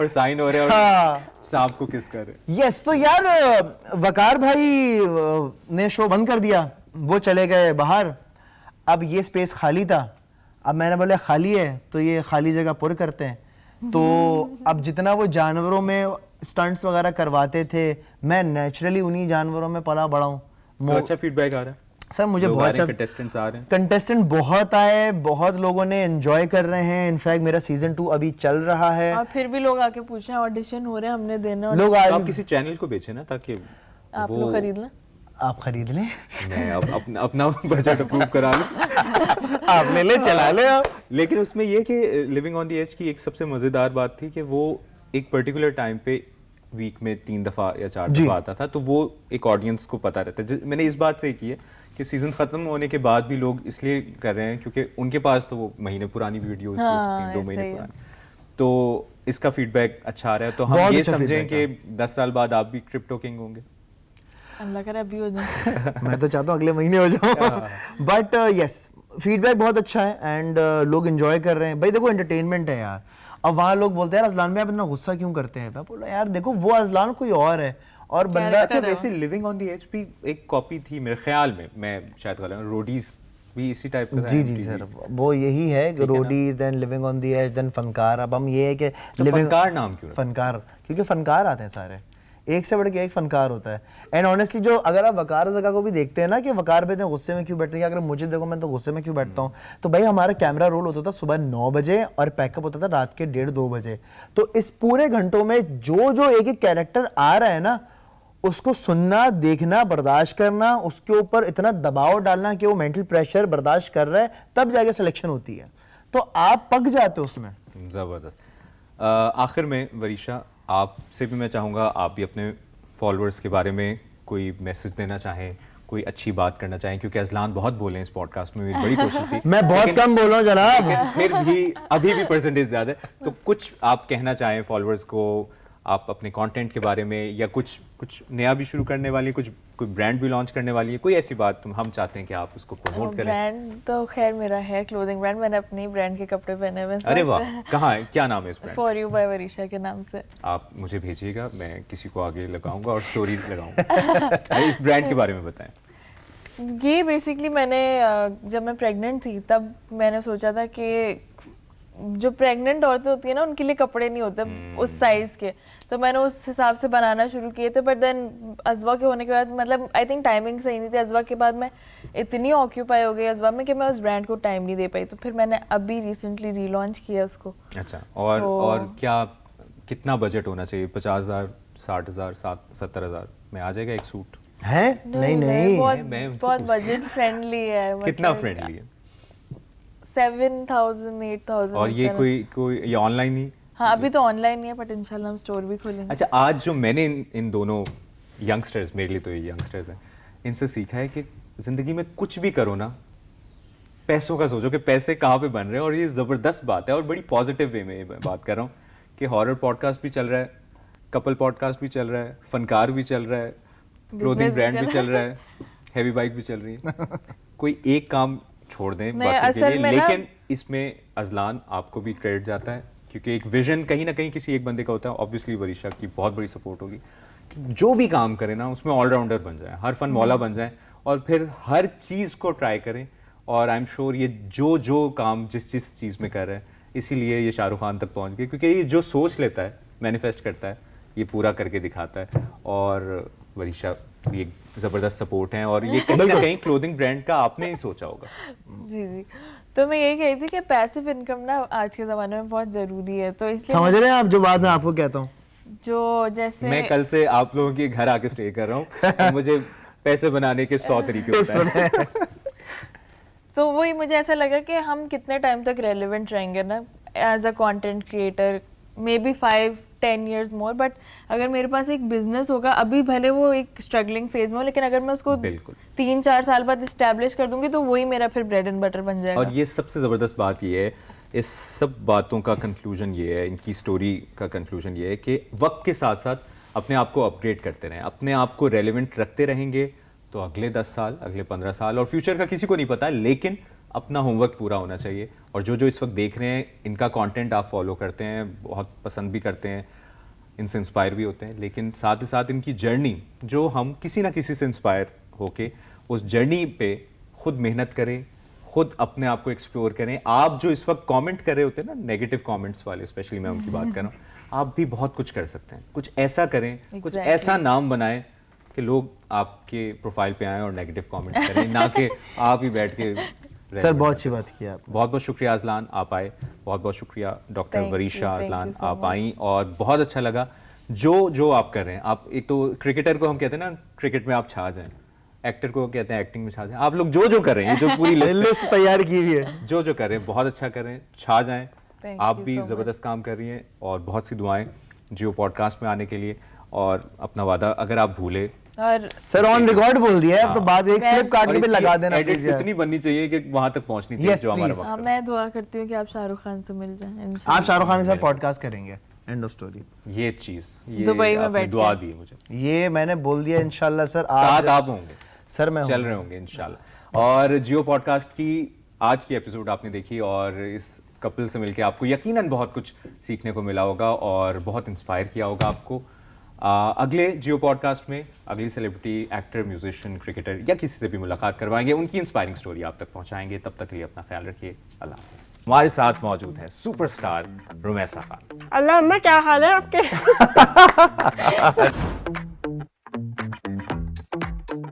और साइन हो रहे हैं और हाँ सांप को किस कर रहे हैं। यस, तो यार वकार भाई ने शो बंद कर दिया, वो चले गए बाहर, अब ये स्पेस खाली था, अब मैंने बोला खाली है तो ये खाली जगह पुर करते हैं, तो अब जितना वो जानवरों में स्टंट्स वगैरह करवाते थे, मैं नेचुरली उन्हीं जानवरों में पला बड़ा हूँ। तो अच्छा फीडबैक आ रहा है सर मुझे लोग बहुत आ रहे अच्छा हैं, कंटेस्टेंट्स आ रहे हैं। कंटेस्टेंट बहुत आए, बहुत लोगों ने एंजॉय कर रहे हैं, इनफैक्ट मेरा सीजन 2 अभी चल रहा है। और फिर भी लोग आके पूछ रहे हैं ऑडिशन हो रहे हैं, हमने देना लोग तो आज आप किसी चैनल को बेचे ना, ताकि आप वो लोग खरीद लें। आप खरीद लें, मैं अब अपना बजट अप्रूव करा लूं। आप ले ले, चला ले आप। लेकिन उसमें ये कि लिविंग ऑन द एज की एक सबसे मजेदार बात थी कि वो एक पर्टिकुलर टाइम पे वीक में 3 दफा या 4 दफा आता था, तो वो एक ऑडियंस को पता रहता है। मैंने इस बात से की है कि सीजन खत्म होने के बाद भी लोग इसलिए कर रहे हैं क्योंकि उनके पास तो वो महीने पुरानी वीडियोस हो सकती हैं, 2 महीने पुरानी, तो इसका फीडबैक अच्छा आ रहा है। तो हम बहुत ये अच्छा समझें feedback कि 10 साल बाद आप भी क्रिप्टो किंग होंगे। अल्लाह करे अभी हो जाए। मैं तो चाहता हूँ अगले महीने हो जाऊँ, बट यस फीडबैक बहुत अच्छा है एंड लोग एंजॉय कर रहे हैं। भाई देखो एंटरटेनमेंट है यार, अब वहाँ लोग बोलते हैं यार अजलान में आप इतना गुस्सा क्यों करते हैं, मैं बोला यार देखो वो अजलान कोई और है और बंदा। अच्छा वैसे लिविंग ऑन द एज भी एक कॉपी थी मेरे ख्याल में, मैं शायद गलत हूं, रोडीज भी इसी टाइप का था। जी जी सर, वो यही है, Roadies then living on the edge then फनकार। अब हम ये है कि तो फनकार नाम क्यों? फनकार क्योंकि फनकार आते हैं सारे, एक से बढ़ के एक फनकार होता है। एंड ऑनेस्टली जो अगर आप वकार ज़का को भी देखते हैं ना कि वकार पे गुस्से में क्यों बैठते हैं, अगर मुझे देखो मैं तो गुस्से में क्यों बैठता हूँ, तो भाई हमारा कैमरा रोल होता था सुबह 9 बजे और पैकअप होता था रात के 1:30-2 बजे। तो इस पूरे घंटों में जो जो एक एक कैरेक्टर आ रहा है ना, उसको सुनना, देखना, बर्दाश्त करना, उसके ऊपर इतना दबाव डालना कि वो मेंटल प्रेशर बर्दाश्त कर रहा है, तब जाके सिलेक्शन होती है। तो आप पक जाते हो उसमें। ज़बरदस्त। आखिर में वरीशा, आपसे भी मैं चाहूँगा आप भी अपने फॉलोअर्स के बारे में कोई मैसेज देना चाहें, कोई अच्छी बात करना चाहें, क्योंकि अजलान बहुत बोले इस पॉडकास्ट में, मेरी बड़ी कोशिश थी। मैं बहुत कम बोल रहा हूँ जनाब, लेकिन फिर भी अभी भी परसेंटेज ज़्यादा है, तो कुछ आप कहना चाहें फॉलोअर्स को, आप अपने कंटेंट के बारे में, या कुछ नया भी शुरू करने वाली, कोई ब्रांड भी लॉन्च करने वाली है, कोई ऐसी बात हम चाहते हैं कि आप उसको प्रमोट करें। ब्रांड तो खैर मेरा है क्लोथिंग ब्रांड, मैंने अपनी ब्रांड के कपड़े पहने हुए हैं। अरे वाह, कहाँ है, क्या नाम है इस brand? For you by Varisha के नाम से। आप मुझे भेजिएगा, मैं किसी को आगे लगाऊंगा और स्टोरी लगाऊंगा। इस ब्रांड के बारे में बताएं। ये बेसिकली मैंने जब मैं प्रेग्नेंट थी तब मैंने सोचा था कि जो प्रेग्नेंट औरतें होती है ना, उनके लिए कपड़े नहीं होते उस साइज के, तो मैंने उस हिसाब से बनाना शुरू किए थे। बट देन अजवा के होने के बाद, मतलब आई थिंक टाइमिंग सही नहीं थी। अजवा के बाद मैं इतनी ऑक्यूपाई हो गई अजवा में कि मैं उस ब्रांड को टाइम नहीं दे पाई, तो फिर मैंने अभी रिसेंटली रीलॉन्च किया उसको। अच्छा, और क्या कितना बजट होना चाहिए? 50,000, 60,000, 70,000 में आ जाएगा एक सूट? है नहीं बहुत बजट फ्रेंडली है। कितना फ्रेंडली है? 7,000 8,000। और ये कोई ये ऑनलाइन ही? हाँ अभी तो ऑनलाइन ही है बट इंशाल्लाह हम स्टोर भी खोलेंगे। अच्छा, आज जो मैंने इन दोनों यंगस्टर्स, मेरे लिए तो ये यंगस्टर्स हैं, इनसे सीखा है कि ज़िंदगी में कुछ भी करो ना, पैसों का सोचो कि पैसे कहाँ पे बन रहे हैं। और ये ज़बरदस्त बात है और बड़ी पॉजिटिव वे में ये बात कर रहा हूँ कि हॉरर पॉडकास्ट भी चल रहा है, कपल पॉडकास्ट भी चल रहा है, फनकार भी चल रहा है, क्लोथिंग ब्रांड भी चल रहा है, हैवी बाइक भी चल रही है। कोई एक काम छोड़ दें बाकी के लिए, लेकिन इसमें अजलान आपको भी क्रेडिट जाता है क्योंकि एक विजन कहीं ना कहीं किसी एक बंदे का होता है। ऑब्वियसली वरीशा की बहुत बड़ी सपोर्ट होगी कि जो भी काम करें ना उसमें ऑलराउंडर बन जाए, हर फन मौला बन जाए और फिर हर चीज़ को ट्राई करें। और आई एम श्योर ये जो काम जिस चीज़ में कर रहे हैं, इसीलिए ये शाहरुख खान तक पहुंच गए, क्योंकि ये जो सोच लेता है, मैनिफेस्ट करता है, ये पूरा करके दिखाता है। और वरीशा भी एक ज़बरदस्त सपोर्ट है और ये कहीं ना कहीं क्लोथिंग ब्रांड का आपने ही सोचा होगा। जी तो मैं यही कही थी कि पैसिव इनकम ना आज के ज़माने में बहुत ज़रूरी है, तो इसलिए समझ रहे हैं आप जो बात मैं आपको कहता हूँ। जो जैसे मैं कल से आप लोगों के घर आके स्टे कर रहा हूँ, मुझे पैसे बनाने के 100 तरीके होते हैं। तो वही मुझे ऐसा लगा कि हम कितने टाइम तक रेलेवेंट रहेंगे ना as a content creator, may be 5-10 years more. But अगर मेरे पास एक बिजनेस होगा, अभी भले वो एक स्ट्रगलिंग फेज में हो, लेकिन अगर मैं उसको 3-4 साल बाद इस्टेब्लिश कर दूंगी तो वही मेरा फिर ब्रेड एंड बटर बन जाएगा। और ये सबसे ज़बरदस्त बात ये है, इस सब बातों का कंक्लूजन ये है, इनकी स्टोरी का कंक्लूजन ये है कि वक्त के साथ साथ अपने आप को अपग्रेड करते रहें, अपने आप को रेलेवेंट रखते रहेंगे तो अगले 10 साल, अगले 15 साल और फ्यूचर का किसी को नहीं पता, लेकिन अपना होमवर्क पूरा होना चाहिए। और जो इस वक्त देख रहे हैं, इनका कंटेंट आप फॉलो करते हैं, बहुत पसंद भी करते हैं, इनसे इंस्पायर भी होते हैं, लेकिन साथ ही साथ इनकी जर्नी, जो हम किसी ना किसी से इंस्पायर होके उस जर्नी पे खुद मेहनत करें, खुद अपने आप को एक्सप्लोर करें। आप जो इस वक्त कमेंट कर रहे होते हैं ना, नेगेटिव कमेंट्स वाले, स्पेशली मैं उनकी बात कर रहा हूँ, आप भी बहुत कुछ कर सकते हैं। कुछ ऐसा करें, कुछ ऐसा नाम बनाएं कि लोग आपके प्रोफाइल पे आएं और नेगेटिव कमेंट करें, ना कि आप ही बैठ के। सर बहुत अच्छी बात की आप। बहुत बहुत शुक्रिया अजलान, आप आए। बहुत बहुत शुक्रिया डॉक्टर वरीशा अजलान, आप आई और बहुत अच्छा लगा जो आप कर रहे हैं। आप एक तो क्रिकेटर को हम कहते हैं ना, क्रिकेट में आप छा जाएं, एक्टर को कहते हैं एक्टिंग में छा जाएं। आप लोग जो कर रहे हैं, जो पूरी लिस्ट तैयार की हुई है, जो कर रहे हैं बहुत अच्छा कर रहे हैं, छा जाएं। आप भी ज़बरदस्त काम कर रही हैं और बहुत सी दुआएं जियो पॉडकास्ट में आने के लिए। और अपना वादा अगर आप भूले, और सर ऑन रिकॉर्ड बोल दिया है, अब तो बाद एक क्लिप काट के भी लगा देना एडिट्स इतनी बननी चाहिए कि वहां तक पहुंचनी चाहिए जो हमारा मकसद है। मैं दुआ करती हूँ कि आप शाहरुख खान से मिल जाएं इंशाल्लाह। आप शाहरुख खान के साथ पॉडकास्ट करेंगे, एंड ऑफ स्टोरी। ये चीज, ये दुबई में आपने बैठ दुआ दी मुझे, ये मैंने बोल दिया इंशाल्लाह सर। साथ आप होंगे सर, मैं चल रहे होंगे इंशाल्लाह। और जियो पॉडकास्ट की आज की एपिसोड आपने देखी और इस कपल से मिलके आपको यकीनन बहुत कुछ सीखने को मिला होगा और बहुत इंस्पायर किया होगा आपको। अगले जियो पॉडकास्ट में अगली सेलिब्रिटी, एक्टर, म्यूजिशियन, क्रिकेटर या किसी से भी मुलाकात करवाएंगे, उनकी इंस्पायरिंग स्टोरी आप तक पहुंचाएंगे। तब तक के लिए अपना ख्याल रखिए। अल्लाह हाफ़िज़। हमारे साथ मौजूद है सुपरस्टार रुमैसा खान। अल्लाह अम्मा क्या हाल है आपके?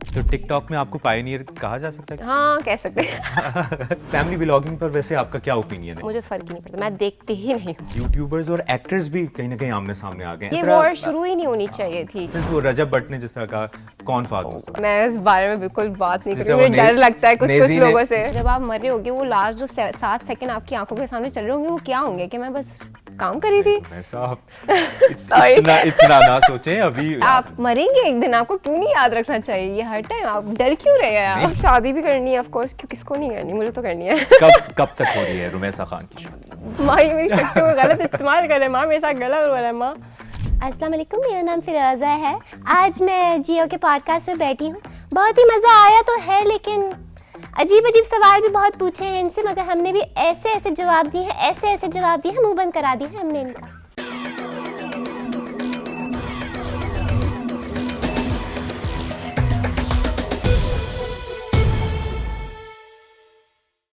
तो टिकटॉक में आपको पायनियर कहा जा सकता है? हाँ कह सकते हैं। फैमिली ब्लॉगिंग पर वैसे आपका क्या ओपिनियन है? मुझे फर्क नहीं पड़ता, मैं देखती ही नहीं हूँ। यूट्यूबर्स और एक्टर्स भी कहीं ना कहीं आमने सामने आ गए। ये वॉर शुरू ही नहीं होनी चाहिए थी। वो रजब भट्ट ने जिस तरह का कौन फालतू, मैं इस बारे में बिल्कुल बात नहीं करूँगी, मुझे डर लगता है कुछ लोगों से। जब आप मर रहे होगे, वो लास्ट जो 7 सेकंड आपकी आंखों के सामने चल रहे होंगे, वो क्या होंगे कि मैं बस काम कर रही थी। इतना ना सोचें अभी। आप मरेंगे एक दिन, आपको क्यों नहीं याद रखना चाहिए ये हर टाइम? आप डर क्यों रहे हैं? आप शादी भी करनी है ऑफ कोर्स, क्यों किसको नहीं करनी, मुझे तो करनी है। कब तक हो रही है रुमैसा खान की शादी? माँ ये मेरी शक्ति को गलत इस्तेमाल कर रहे हैं, माँ मेरे साथ गलत हो रहा है। माँ अस्सलाम वालेकुम, मेरा नाम फिरोज़ा है। आज मैं जियो के पॉडकास्ट में बैठी हूँ। बहुत ही मज़ा आया तो है, लेकिन अजीब अजीब सवाल भी बहुत पूछे हैं इनसे, मगर हमने भी ऐसे ऐसे जवाब दिए हैं, ऐसे ऐसे जवाब दिए हैं, मुंह बंद करा दिए हैं हमने इनका।